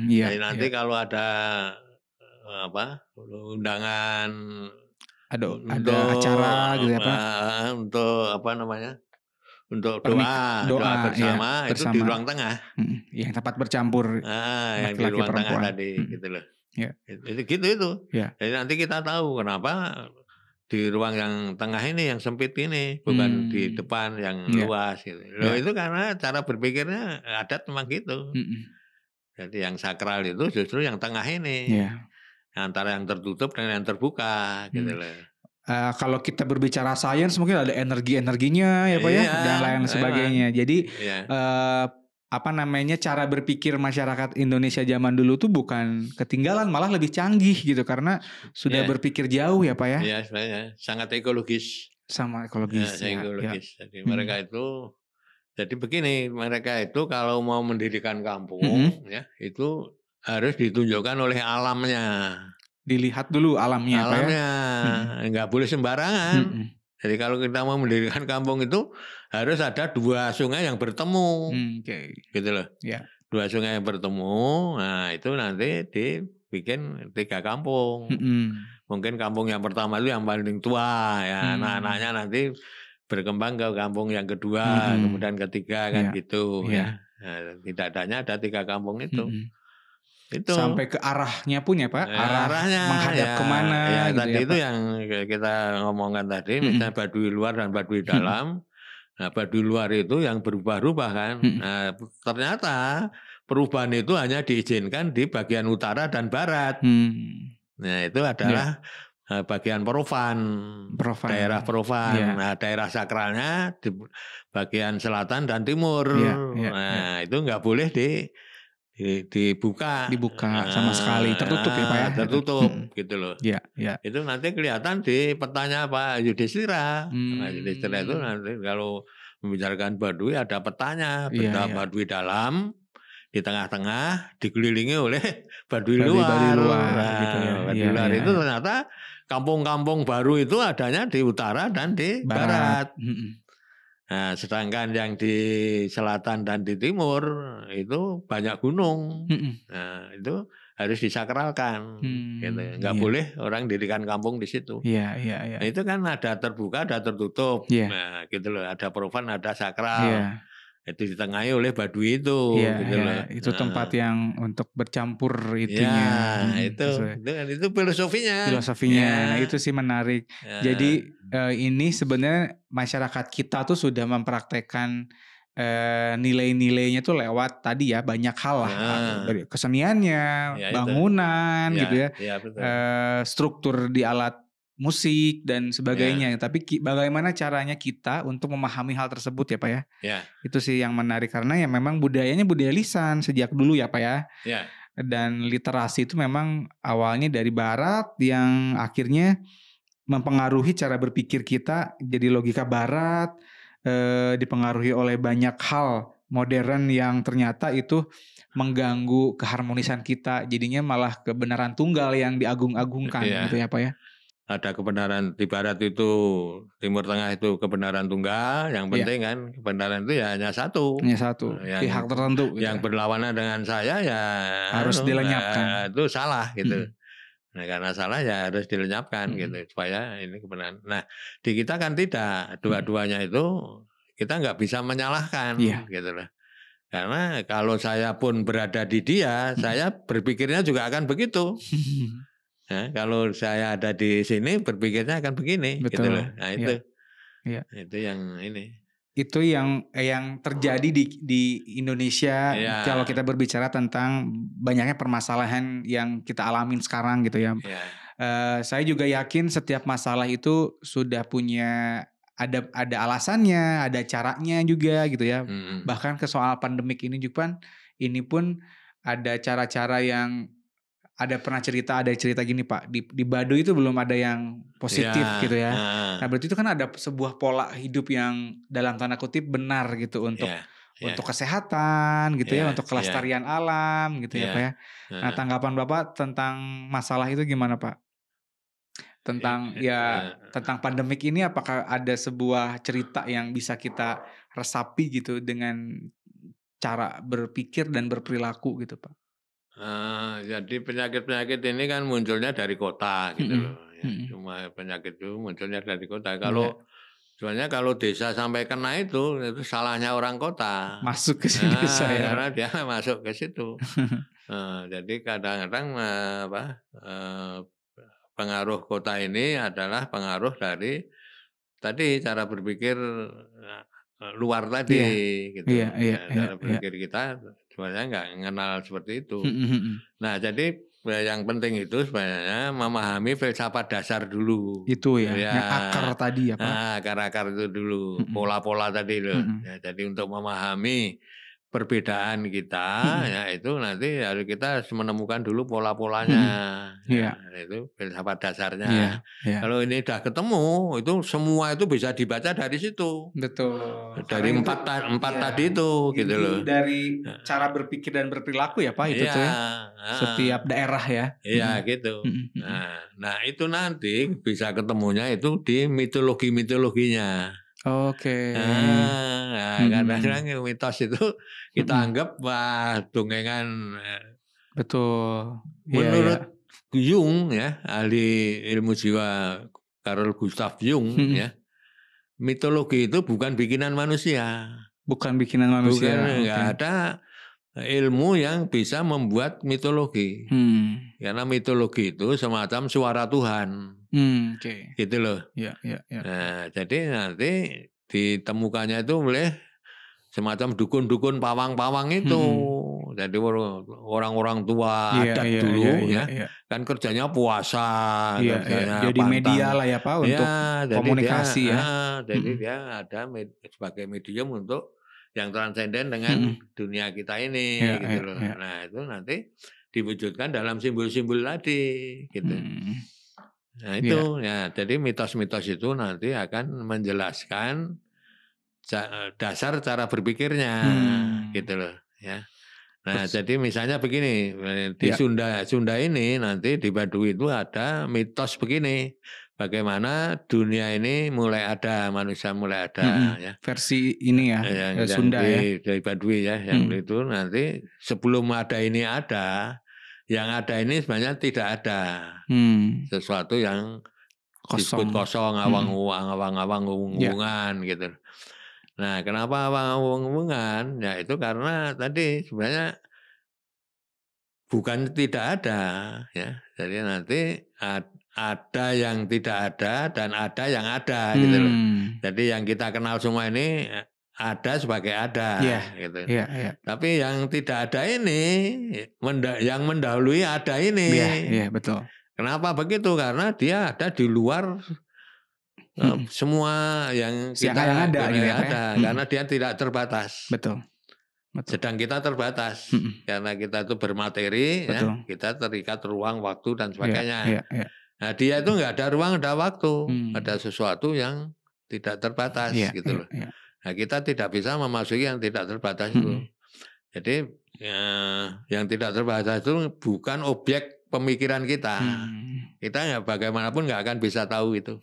Jadi nanti kalau ada undangan, ada acara gitu ya Pak? untuk apa namanya? Untuk doa bersama, itu di ruang tengah. Yang tempat bercampur yang di ruang perempuan. tengah tadi gitu loh. Ya. Itu. Ya. Jadi nanti kita tahu kenapa di ruang yang tengah ini yang sempit ini, bukan di depan yang luas gitu. Loh, itu karena cara berpikirnya adat memang gitu. Jadi yang sakral itu justru yang tengah ini. Antara yang tertutup dan yang terbuka gitu loh. Kalau kita berbicara sains mungkin ada energi-energinya ya Pak ya dan lain sebagainya. Jadi cara berpikir masyarakat Indonesia zaman dulu tuh bukan ketinggalan, malah lebih canggih gitu karena sudah berpikir jauh ya Pak ya. Iya, sebenarnya sangat ekologis. Sama ekologis. Ekologis. Jadi mereka itu jadi begini, mereka itu kalau mau mendirikan kampung ya itu harus ditunjukkan oleh alamnya. Dilihat dulu alamnya Pak ya. Nggak boleh sembarangan. Jadi kalau kita mau mendirikan kampung itu harus ada 2 sungai yang bertemu. Gitu loh. Ya. 2 sungai yang bertemu, nah itu nanti dibikin 3 kampung. Mungkin kampung yang pertama itu yang paling tua ya, anak-anaknya nanti berkembang ke kampung yang kedua, kemudian ketiga kan gitu ya. Nah, tidak adanya ada 3 kampung itu. Itu. Sampai ke arahnya pun ya Pak, arahnya menghadap kemana gitu tadi ya, itu Pak? yang kita ngomongkan tadi, misalnya Baduy luar dan Baduy dalam. Nah, Baduy luar itu yang berubah-ubah kan. Nah, ternyata perubahan itu hanya diizinkan di bagian utara dan barat. Nah, itu adalah bagian profan. Daerah profan. Nah, daerah sakralnya di bagian selatan dan timur. Nah, itu nggak boleh dibuka sama sekali, tertutup ya Pak ya. Tertutup gitu loh. Itu nanti kelihatan di petanya Pak Yudhistira. Nah, Yudhistira itu nanti kalau membicarakan Baduy ada petanya, Baduy dalam di tengah-tengah dikelilingi oleh Baduy luar. Gitu ya. Baduy luar itu ternyata kampung-kampung baru itu adanya di utara dan di barat. Nah, sedangkan yang di selatan dan di timur itu banyak gunung. Nah, itu harus disakralkan. Gitu. Nggak boleh orang dirikan kampung di situ. Nah, itu kan ada terbuka, ada tertutup. Nah, gitu loh. Ada profan, ada sakral. Itu ditengahi oleh Baduy itu. Gitu loh. Itu tempat yang untuk bercampur itunya. Itu filosofinya. Nah, itu sih menarik. Jadi ini sebenarnya masyarakat kita tuh sudah mempraktekkan nilai-nilainya tuh lewat tadi ya banyak hal lah, dari keseniannya, bangunan gitu ya, struktur di alat musik dan sebagainya. Tapi bagaimana caranya kita untuk memahami hal tersebut ya Pak ya? Itu sih yang menarik karena ya memang budayanya budaya lisan sejak dulu ya Pak ya. Dan literasi itu memang awalnya dari barat yang akhirnya mempengaruhi cara berpikir kita jadi logika barat, dipengaruhi oleh banyak hal modern yang ternyata itu mengganggu keharmonisan kita, jadinya malah kebenaran tunggal yang diagung-agungkan gitu ya Pak ya. Ada kebenaran di barat itu, timur tengah itu kebenaran tunggal, yang penting kan kebenaran itu ya hanya satu. Pihak tertentu. Yang berlawanan dengan saya ya harus dilenyapkan. Itu salah gitu. Nah, karena salah ya harus dilenyapkan gitu supaya ini kebenaran. Nah, di kita kan tidak, dua-duanya itu kita nggak bisa menyalahkan gitu loh. Karena kalau saya pun berada di dia, saya berpikirnya juga akan begitu. Nah, kalau saya ada di sini berpikirnya akan begini. Gitu loh. Nah, itu. Itu yang ini. Itu yang terjadi di Indonesia kalau kita berbicara tentang banyaknya permasalahan yang kita alamin sekarang gitu ya. Saya juga yakin setiap masalah itu sudah punya ada alasannya, ada caranya juga gitu ya. Bahkan ke soal pandemik ini juga ini pun ada cara-cara yang ada cerita gini Pak, di Baduy itu belum ada yang positif gitu ya. Nah berarti itu kan ada sebuah pola hidup yang dalam tanda kutip benar gitu untuk untuk kesehatan gitu ya, untuk kelestarian alam gitu ya Pak ya. Nah tanggapan Bapak tentang masalah itu gimana Pak? Tentang tentang pandemik ini apakah ada sebuah cerita yang bisa kita resapi gitu dengan cara berpikir dan berperilaku gitu Pak? Jadi penyakit-penyakit ini kan munculnya dari kota gitu loh ya. Cuma penyakit itu munculnya dari kota. Sebenarnya kalau desa sampai kena itu salahnya orang kota. Masuk ke desa ya. Karena dia masuk ke situ. Jadi kadang-kadang pengaruh kota ini adalah pengaruh dari tadi cara berpikir luar tadi gitu. Cara berpikir kita sebenarnya nggak mengenal seperti itu. Nah, jadi yang penting itu sebenarnya memahami filsafat dasar dulu. Itu ya, yang akar tadi ya Pak. Akar-akar itu dulu, pola-pola tadi loh. Ya, jadi untuk memahami perbedaan kita, ya itu nanti harus kita menemukan dulu pola-polanya, itu filsafat dasarnya. Kalau ini sudah ketemu, itu semua itu bisa dibaca dari situ. Betul. Dari empat tadi itu, gitu loh. Dari cara berpikir dan berperilaku ya Pak itu tuh ya. Setiap daerah ya. Iya gitu. Nah itu nanti bisa ketemunya itu di mitologinya. Oke. Kadang-kadang mitos itu kita anggap dongengan. Betul. Menurut Jung ya, ahli ilmu jiwa Carl Gustav Jung ya, mitologi itu bukan bikinan manusia. Bukan bikinan manusia. Nggak ada ilmu yang bisa membuat mitologi. Karena mitologi itu semacam suara Tuhan. Gitu loh. Nah, jadi nanti ditemukannya itu oleh semacam dukun-dukun pawang-pawang itu. Jadi orang-orang tua adat dulu kan kerjanya puasa, kerjanya jadi pantang. Media lah ya Pak untuk komunikasi jadi dia ada sebagai medium untuk yang transenden dengan dunia kita ini gitu loh. Nah, itu nanti diwujudkan dalam simbol-simbol tadi gitu. Nah, itu ya jadi mitos-mitos itu nanti akan menjelaskan dasar cara berpikirnya gitu loh ya. Nah, jadi misalnya begini, di Sunda ini nanti di Baduy itu ada mitos begini. Bagaimana dunia ini mulai ada, manusia mulai ada ya. Versi ini ya, Sunda ya. Dari Baduy ya, yang itu nanti sebelum ada ini ada, yang ada ini sebenarnya tidak ada. Sesuatu yang disebut kosong, awang-awang hubungan gitu. Nah, kenapa awang-awang? Ya itu karena tadi sebenarnya bukan tidak ada ya. Jadi nanti ada yang tidak ada dan ada yang ada gitu loh. Jadi yang kita kenal semua ini ada sebagai ada gitu. Tapi yang tidak ada ini yang mendahului ada ini. Iya, betul. Kenapa begitu? Karena dia ada di luar semua yang kita ada, karena dia tidak terbatas. Betul. Sedang kita terbatas karena kita itu bermateri, ya, kita terikat ruang, waktu dan sebagainya. Nah, dia itu nggak ada ruang, ada waktu, ada sesuatu yang tidak terbatas gitu loh. Nah, kita tidak bisa memasuki yang tidak terbatas itu. Jadi yang tidak terbatas itu bukan objek pemikiran kita. Kita nggak bagaimanapun nggak akan bisa tahu itu.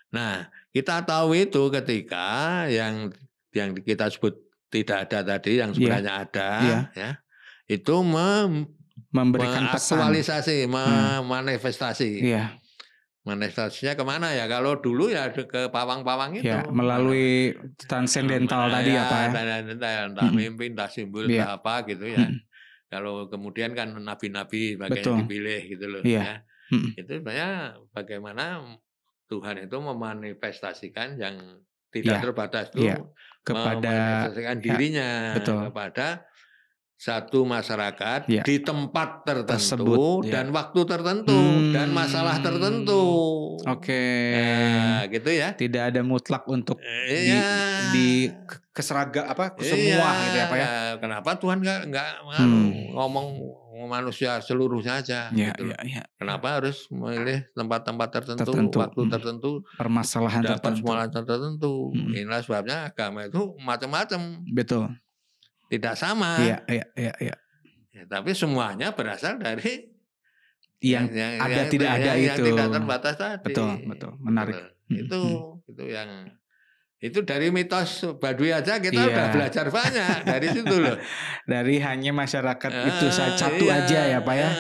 Nah, kita tahu itu ketika yang kita sebut tidak ada tadi, yang sebenarnya ada, ya, itu memberikan aktualisasi, manifestasi. Manifestasinya kemana ya? Kalau dulu ya ke pawang-pawang itu. Melalui transendental tadi ya Pak. Transendental, entah mimpi, entah simbol, entah apa gitu ya. Kalau kemudian kan nabi-nabi bagian dipilih gitu loh. Ya. Itu sebenarnya bagaimana Tuhan itu memanifestasikan yang tidak terbatas itu kepada memanifestasikan dirinya kepada satu masyarakat di tempat tertentu dan waktu tertentu dan masalah tertentu. Gitu ya. Tidak ada mutlak untuk di keseragam semua gitu ya Pak ya. Kenapa Tuhan nggak ngomong manusia seluruhnya aja gitu. Kenapa harus memilih tempat-tempat tertentu, waktu tertentu, permasalahan dapat permasalahan tertentu. Inilah sebabnya agama itu macam-macam. Betul. tidak sama. Iya. Ya, tapi semuanya berasal dari yang ada tidak ada itu. Yang tidak terbatas tadi. Betul, menarik. Itu yang itu dari mitos Baduy aja kita udah belajar banyak dari situ loh. Dari hanya masyarakat itu satu aja ya Pak ya.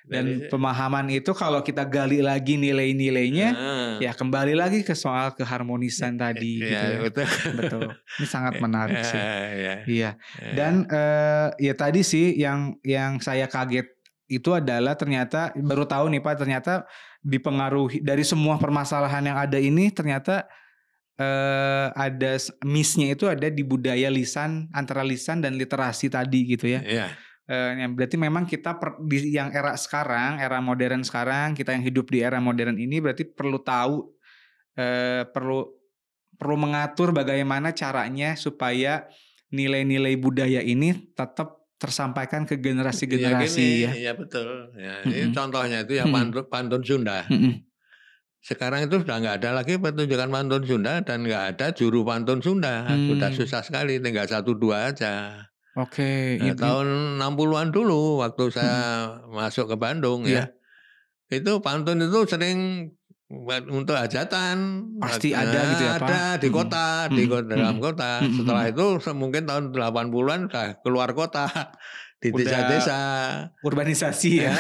Dan pemahaman itu kalau kita gali lagi nilai-nilainya, ya kembali lagi ke soal keharmonisan tadi gitu ya. Betul. Ini sangat menarik sih. Iya. Dan ya tadi sih yang saya kaget itu adalah ternyata baru tahu nih Pak, ternyata dipengaruhi dari semua permasalahan yang ada ini ternyata ada miss-nya itu ada di budaya lisan, antara lisan dan literasi tadi gitu ya. Yang berarti memang kita di yang era sekarang, era modern sekarang, kita yang hidup di era modern ini berarti perlu tahu, perlu mengatur bagaimana caranya supaya nilai-nilai budaya ini tetap tersampaikan ke generasi-generasi ya. Iya betul. Ya, ini contohnya itu ya pantun Sunda. Sekarang itu sudah nggak ada lagi pertunjukan pantun Sunda dan nggak ada juru pantun Sunda. Sudah susah sekali, tinggal 1-2 aja. Oke. Nah, tahun 60-an dulu waktu saya masuk ke Bandung ya. Itu pantun itu sering untuk hajatan. Pasti ada gitu ya Pak? Ada di kota, dalam kota. Setelah itu mungkin tahun 80-an sudah keluar kota. Di desa-desa. Urbanisasi ya.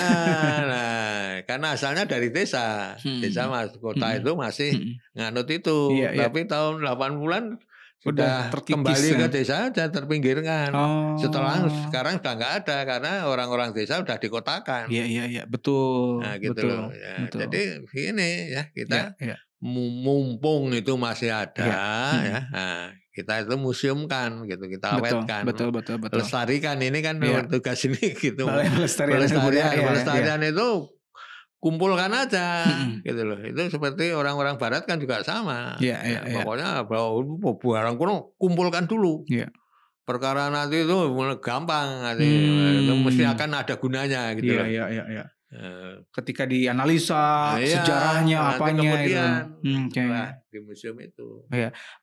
Nah, karena asalnya dari desa. Desa kota itu masih nganut itu. Tapi tahun 80-an sudah kembali ke desa aja, terpinggirkan. Setelah sekarang sudah nggak ada karena orang-orang desa sudah dikotakan. Iya, betul. Nah, gitu betul, loh. Ya. Betul. Jadi ini ya kita mumpung itu masih ada ya. Nah, kita itu museumkan gitu, kita awetkan. Betul. Lestarikan ini kan tugas ini gitu. Pelestarian itu kumpulkan aja gitu loh. Itu seperti orang-orang barat kan juga sama. Pokoknya barang kuno kumpulkan dulu. Perkara nanti itu gampang nanti. Itu mesti akan ada gunanya gitu loh. Iya. Ketika dianalisa sejarahnya apanya itu. Di museum itu.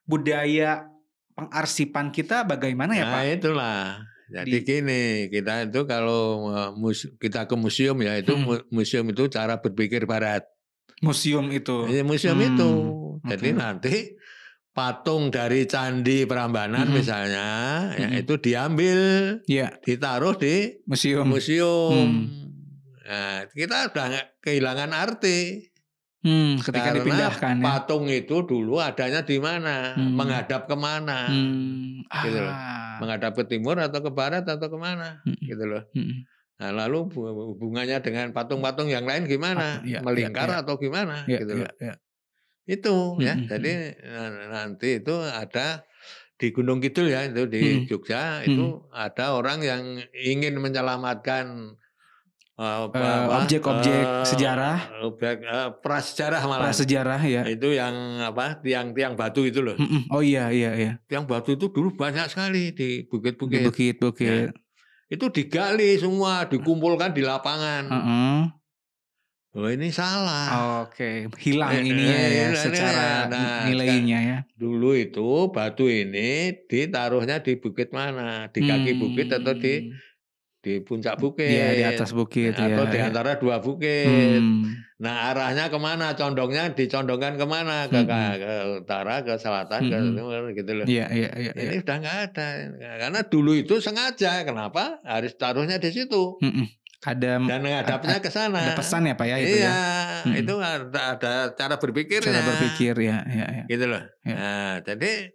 Budaya pengarsipan kita bagaimana ya Pak? Nah itulah. Jadi gini, kita itu kalau kita ke museum ya itu museum itu cara berpikir barat. Museum itu. Museum itu. Jadi nanti patung dari Candi Prambanan misalnya ya itu diambil, ditaruh di museum. Nah, kita udah kehilangan arti. Ketika karena dipindahkan patung itu dulu adanya di mana, menghadap kemana, gitu loh. Menghadap ke timur atau ke barat atau kemana, gitu loh. Nah, lalu hubungannya dengan patung-patung yang lain gimana, melingkar atau gimana, gitu loh. Itu ya, jadi nanti itu ada di Gunung Kidul ya, itu di Jogja itu ada orang yang ingin menyelamatkan objek-objek sejarah, prasejarah malah. Prasejarah ya. Itu yang tiang-tiang batu itu loh. Oh iya. Tiang batu itu dulu banyak sekali di bukit-bukit. Bukit-bukit. Itu digali semua, dikumpulkan di lapangan. Oh ini salah. Oke, hilang ininya ya secara nilainya ya. Dulu itu batu ini ditaruhnya di bukit mana? Di kaki bukit atau di puncak bukit, di atas bukit, atau di antara dua bukit. Nah arahnya kemana? Condongnya dicondongkan kemana? Ke utara, ke selatan, ke timur, gitu loh. Ini sudah nggak ada, karena dulu itu sengaja. Kenapa? Harus taruhnya di situ. Dan menghadapnya ke sana. Ada pesan ya Pak ya? Itu ada cara berpikirnya. Cara berpikir ya. Gitu loh. Nah jadi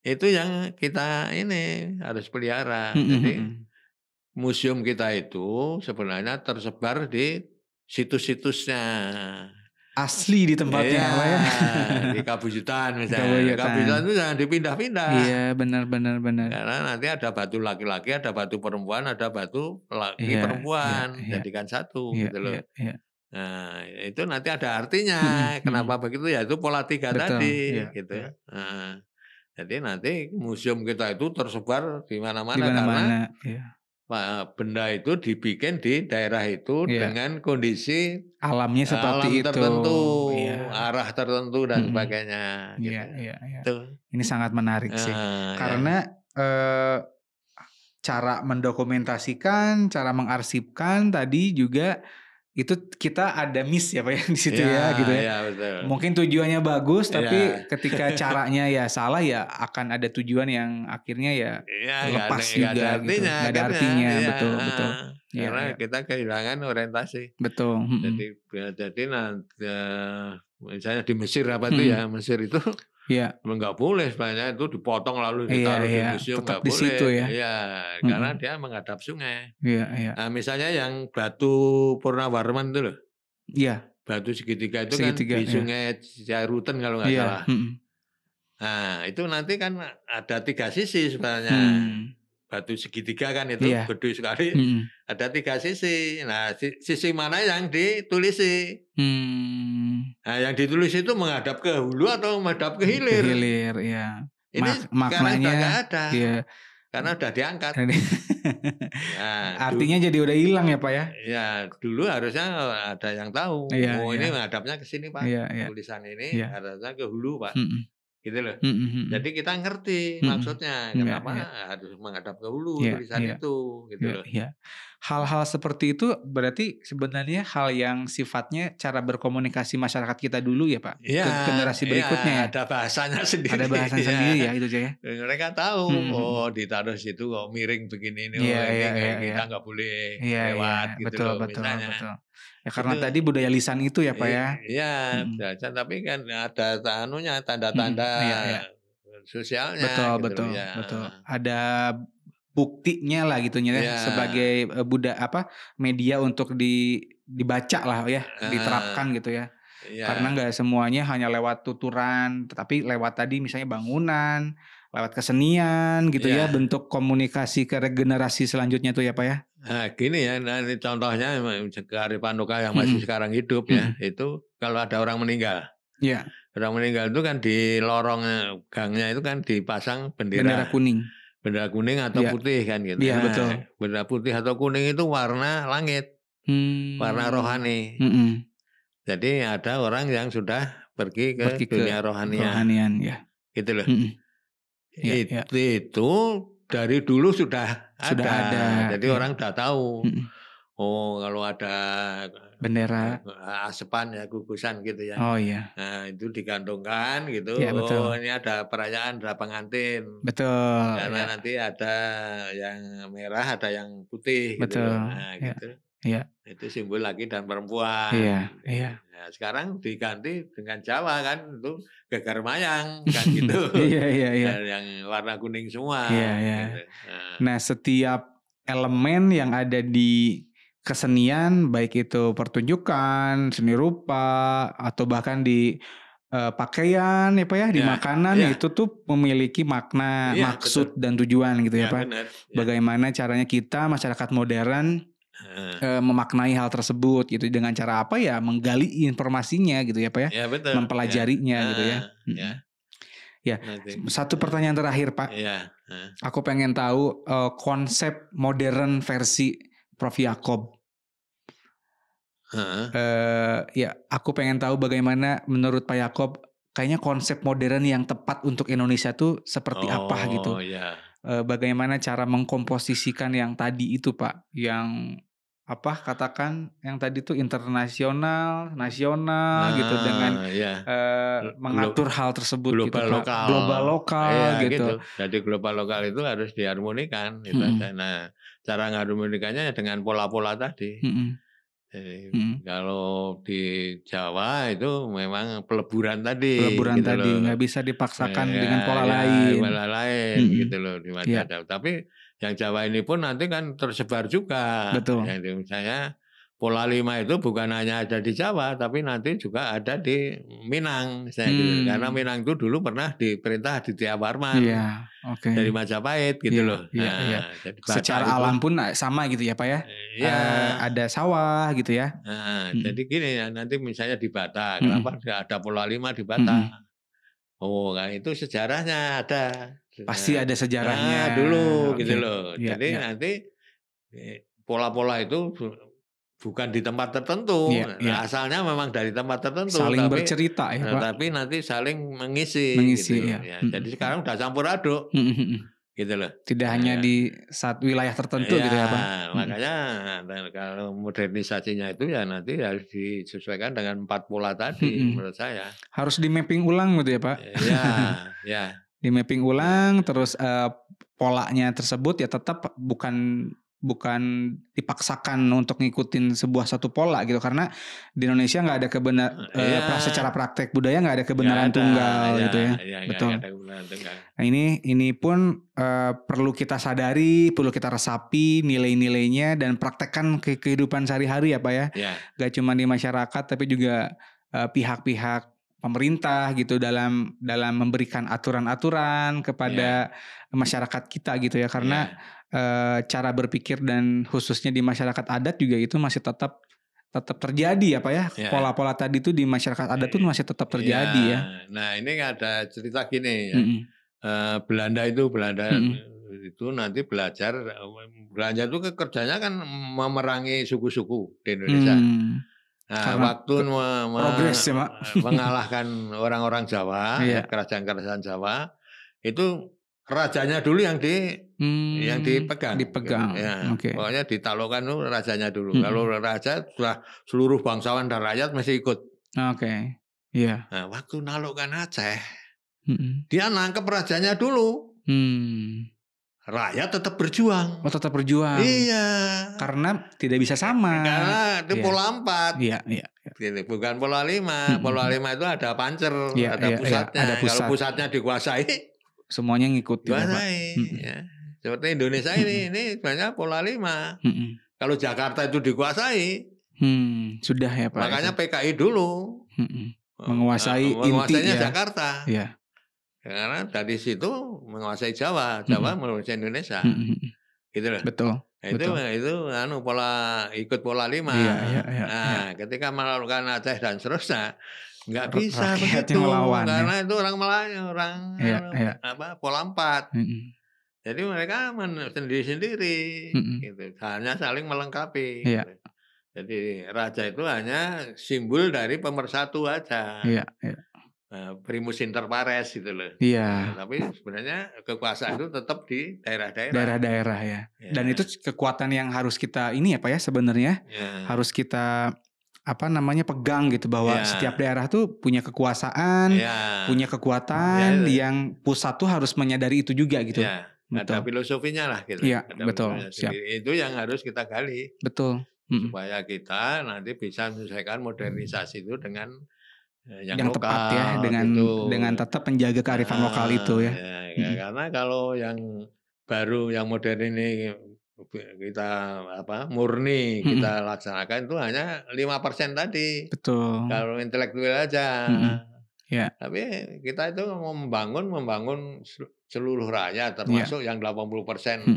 itu yang kita ini harus pelihara. Jadi museum kita itu sebenarnya tersebar di situs-situsnya. Asli di tempatnya Pak ya. Di Kabujutan misalnya. Kabujutan itu jangan dipindah-pindah. Iya benar. Karena nanti ada batu laki-laki, ada batu perempuan, ada batu laki perempuan. Jadikan satu gitu loh. Nah itu nanti ada artinya. Kenapa begitu ya, itu pola 3 tadi gitu. Nah, jadi nanti museum kita itu tersebar di mana-mana karena benda itu dibikin di daerah itu dengan kondisi alamnya seperti itu, tertentu, arah tertentu dan sebagainya. Iya. Ini sangat menarik sih, karena cara mendokumentasikan, cara mengarsipkan tadi juga itu kita ada miss ya Pak ya di situ ya gitu ya. Iya betul. Mungkin tujuannya bagus tapi Iya. ketika caranya ya salah ya akan ada tujuan yang akhirnya ya Iya, lepas nggak ada juga gitu. artinya Nggak ada akhirnya, artinya, iya, betul betul. heeh. Iya Karena iya. kita kehilangan orientasi. Betul, Jadi nanti misalnya di Mesir apa itu ya, Mhm. Mesir itu Iya. nggak boleh sebenarnya itu dipotong lalu Iya ditaruh di iya, museum, tetap nggak di situ boleh. ya. Iya, karena Mhm. dia menghadap sungai. Iya iya. Nah, misalnya yang batu Purnawarman itu loh, Iya, batu segitiga itu kan segitiga di ya. Sungai Ciaruten kalau nggak Iya, salah. Nah, itu nanti kan ada 3 sisi sebenarnya. Hmm. Batu segitiga kan itu Iya. gede sekali, Mhm. ada 3 sisi. Nah, sisi mana yang ditulisi? Hmm. Nah, yang ditulis itu menghadap ke hulu atau menghadap ke Ke hilir? hilir, ya. Ini sekarang udah nggak Maknanya ada, ya. karena udah diangkat. Nah, Artinya jadi udah hilang ya Pak ya? ya dulu harusnya ada yang tahu, Iya oh iya. ini menghadapnya ke sini Pak, Iya iya. tulisan ini Iya. harusnya ke hulu Pak, Mhm. gitu loh. Mhm mhm. Jadi kita ngerti Mhm. maksudnya, Iya kenapa iya. harus menghadap ke hulu Iya tulisan iya. itu, gitu Iya loh. iya. Hal-hal seperti itu berarti sebenarnya hal yang sifatnya cara berkomunikasi masyarakat kita dulu ya Pak? Iya, Ke generasi iya, berikutnya ya? ada bahasanya Ada sendiri, bahasan sendiri ya. ya itu ya? Mereka tahu, Mhm mhm. oh ditaruh situ kok miring begini ini, Iya oh iya ini iya iya. kita nggak boleh Iya iya. lewat gitu Betul loh, betul misalnya. betul. Ya karena Itu, tadi budaya lisan itu ya Pak ya? iya, Mhm. belajar tapi kan ada anunya, tanda-tanda Mhm. Iya iya. sosialnya Betul gitu loh, betul ya. betul. Ada buktinya lah gitunya ya Iya, sebagai, media untuk dibaca lah ya, diterapkan gitu ya. Karena iya. nggak semuanya hanya lewat tuturan, tetapi lewat tadi misalnya bangunan, lewat kesenian gitu ya, Iya. bentuk komunikasi ke generasi selanjutnya tuh ya, Pak ya? Nah, gini ya, nah ini contohnya kearifan lokal yang masih Mhm, sekarang hidup ya, mhm. itu kalau ada orang meninggal. Iya, Orang meninggal itu kan di lorong gangnya itu kan dipasang bendera bendera. kuning. Bendera kuning atau Iya, putih kan gitu. iya betul. Nah, bendera putih atau kuning itu warna langit, warna Mmm, rohani. mhm. Jadi ada orang yang sudah pergi ke Pergi ke dunia rohania, kerohanian ya, gitu loh. mhm. Iya iya, Itu dari dulu sudah sudah ada. ada, Jadi iya, orang sudah tahu. mhm. Oh, kalau ada Bendera, asepan ya, gugusan gitu ya. oh iya, Nah, itu digantungkan gitu. iya Oh, betul, ini ada perayaan, ada pengantin. betul, Karena iya, nanti ada yang merah, ada yang putih gitu betul, loh. Nah, iya gitu. iya Itu simbol laki dan perempuan. iya iya. Nah, sekarang diganti dengan Jawa kan, itu gegar mayang kan gitu. Iya iya iya, Yang warna kuning semua iya iya. gitu. Nah, Nah, setiap elemen yang ada di kesenian, baik itu pertunjukan, seni rupa, atau bahkan di, pakaian ya, Pak, ya, di ya, makanan, ya, itu tuh memiliki makna, iya betul. maksud, dan tujuan gitu ya, Ya Pak. benar. Ya. Bagaimana caranya kita masyarakat modern, Heeh. memaknai hal tersebut gitu, dengan cara apa ya, menggali informasinya gitu ya, Pak, ya, Ya betul. Ya. mempelajarinya gitu ya. Ah, Mhm. ya. Ya, Nanti. satu pertanyaan terakhir, Pak. Iya. Aku pengen tahu, konsep modern versi Prof. Yakob. Heeh. Ya, aku pengen tahu bagaimana menurut Pak Yakob, kayaknya konsep modern yang tepat untuk Indonesia tuh seperti apa gitu? Oh ya. Bagaimana cara mengkomposisikan yang tadi itu, Pak? Yang katakan yang tadi tuh internasional, nasional gitu dengan, Nah, ya. mengatur hal tersebut gitu, Global Pak. lokal. Global lokal Iya gitu. gitu. Jadi global lokal itu harus diharmonikan gitu aja. Mhm, Nah, cara mengharmonikannya dengan pola-pola tadi. mhm, Jadi mhm. kalau di Jawa itu memang peleburan tadi Peleburan gitu tadi, loh. nggak bisa dipaksakan dengan Ya, pola ya lain. pola lain Mhm, gitu loh di iya, masa Jawa. Tapi yang Jawa ini pun nanti kan tersebar juga. betul. Yang misalnya pola 5 itu bukan hanya ada di Jawa, tapi nanti juga ada di Minang, misalnya gitu. Karena Mmm, Minang itu dulu pernah diperintah Aditya Warman iya, oke. dari Majapahit gitu Iya loh. iya iya. Nah, jadi Batak Secara itu, alam pun, sama gitu ya, Pak, ya? iya. Ada sawah gitu ya? Nah, jadi Mhm, gini ya, nanti misalnya di Batak, kenapa mhm, ada pola 5 di Batak? mhm. Oh, nah itu sejarahnya ada. Pasti ada sejarahnya. Dulu gitu Oke, loh. iya Jadi iya, nanti pola-pola itu bukan di tempat tertentu. iya iya. Nah, asalnya memang dari tempat tertentu, Saling bercerita ya, Pak? tapi nanti saling mengisi gitu Mengisi loh. ya? Ya, jadi Mhm mhm. sekarang udah campur aduk. Mhm mhm. gitu loh. Tidak hanya di satu wilayah tertentu gitu ya Pak. Makanya kalau modernisasinya itu ya nanti harus disesuaikan dengan 4 pola tadi menurut saya. Harus di mapping ulang gitu ya Pak. Ya. Di mapping ulang terus polanya tersebut ya tetap bukan dipaksakan untuk ngikutin sebuah satu pola gitu, karena di Indonesia nggak ada secara praktek budaya nggak ada kebenaran tunggal gitu ya. Betul. Nah ini pun perlu kita sadari, perlu kita resapi nilai-nilainya dan praktekkan ke kehidupan sehari-hari ya Pak ya. Gak cuma di masyarakat tapi juga pihak-pihak pemerintah gitu dalam memberikan aturan-aturan kepada masyarakat kita gitu ya, karena cara berpikir dan khususnya di masyarakat adat juga itu masih tetap terjadi ya Pak ya. Pola-pola tadi itu di masyarakat adat itu masih tetap terjadi ya. Nah ini ada cerita gini ya. Belanda itu nanti belajar itu kerjanya kan memerangi suku-suku di Indonesia. Nah, waktu mengalahkan orang-orang Jawa, kerajaan-kerajaan Jawa, itu rajanya dulu yang dipegang. Pokoknya ditaklukkan itu rajanya dulu. Kalau raja sudah seluruh bangsawan dan rakyat mesti ikut. Nah, waktu naklukkan Aceh, dia nangkep rajanya dulu. Rakyat tetap berjuang. Tetap berjuang. Iya. Karena tidak bisa sama. Karena itu pola 4. Iya. Bukan pola 5. Pola 5 itu ada pancer, ada pusatnya. Ada pusat. Kalau pusatnya dikuasai, semuanya ngikutin. Ya. Seperti Indonesia ini sebenarnya pola 5. Kalau Jakarta itu dikuasai, sudah ya Pak. Makanya PKI dulu menguasainya Jakarta. Iya. Karena dari situ menguasai Jawa menguasai Indonesia. Gitu loh. Betul. Itu ikut pola 5. Ketika melakukan Aceh dan seterusnya, nggak bisa begitu melawan, karena itu orang Melayu, pola 4. Jadi mereka sendiri-sendiri, gitu. Hanya saling melengkapi. Gitu. Jadi raja itu hanya simbol dari pemersatu aja. Primus inter pares gitu loh. Tapi sebenarnya kekuasaan itu tetap di daerah-daerah ya. Dan itu kekuatan yang harus kita ini ya Pak ya sebenarnya. Harus kita pegang gitu, bahwa setiap daerah tuh punya kekuasaan, punya kekuatan yang pusat tuh harus menyadari itu juga gitu. Ada filosofinya lah gitu. Betul. Itu yang harus kita gali. Betul. Supaya kita nanti bisa menyelesaikan modernisasi itu dengan yang lokal, tepat ya, dengan tetap menjaga kearifan lokal itu ya. Karena kalau yang baru, yang modern ini kita murni kita laksanakan itu hanya 5% tadi. Betul. Kalau intelektual aja. Tapi kita itu membangun seluruh rakyat, termasuk yang 80%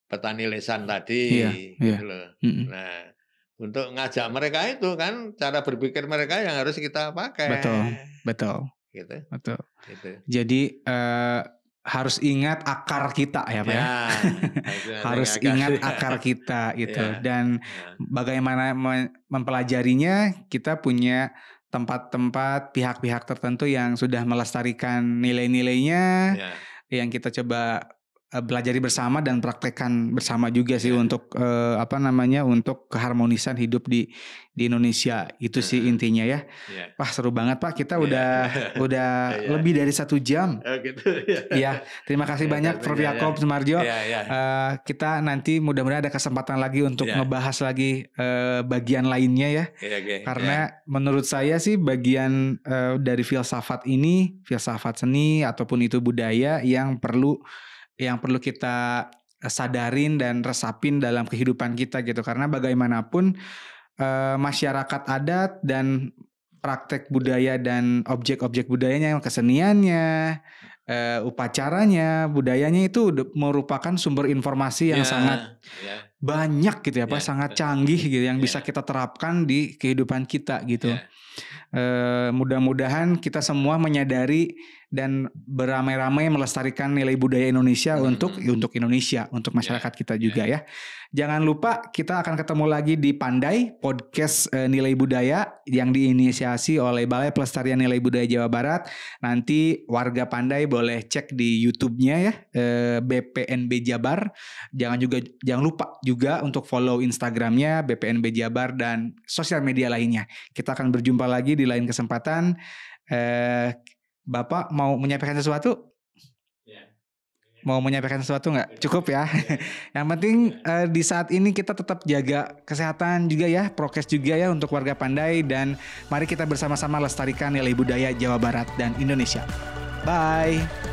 petani lesan tadi. Gitu loh. Nah, untuk ngajak mereka itu kan cara berpikir mereka yang harus kita pakai. Betul. Gitu. Jadi harus ingat akar kita ya Pak ya. Harus ingat akar kita gitu. Dan bagaimana mempelajarinya, kita punya tempat-tempat, pihak-pihak tertentu yang sudah melestarikan nilai-nilainya, yang kita coba belajari bersama dan praktekkan bersama juga sih untuk untuk keharmonisan hidup di Indonesia. Itu sih intinya ya. Wah seru banget Pak, kita udah lebih dari 1 jam. Terima kasih banyak Prof. Yaakob Sumarjo. Kita nanti mudah-mudahan ada kesempatan lagi untuk ngebahas lagi bagian lainnya ya. Karena menurut saya sih bagian dari filsafat ini, filsafat seni ataupun itu budaya yang perlu kita sadarin dan resapin dalam kehidupan kita gitu. Karena bagaimanapun masyarakat adat dan praktek budaya dan objek-objek budayanya, keseniannya, upacaranya, budayanya itu merupakan sumber informasi yang sangat banyak gitu ya Pak, sangat canggih gitu yang bisa kita terapkan di kehidupan kita gitu. Mudah-mudahan kita semua menyadari dan beramai-ramai melestarikan nilai budaya Indonesia untuk Indonesia, untuk masyarakat kita juga ya. Jangan lupa kita akan ketemu lagi di Pandai Podcast Nilai Budaya yang diinisiasi oleh Balai Pelestarian Nilai Budaya Jawa Barat. Nanti warga Pandai boleh boleh cek di YouTube-nya ya, BPNB Jabar. Jangan lupa juga untuk follow Instagram-nya BPNB Jabar dan sosial media lainnya. Kita akan berjumpa lagi di lain kesempatan. Bapak mau menyampaikan sesuatu? Mau menyampaikan sesuatu nggak? Cukup ya. Yang penting di saat ini kita tetap jaga kesehatan juga ya, prokes juga ya untuk warga Pandai, dan mari kita bersama-sama lestarikan nilai budaya Jawa Barat dan Indonesia. Bye.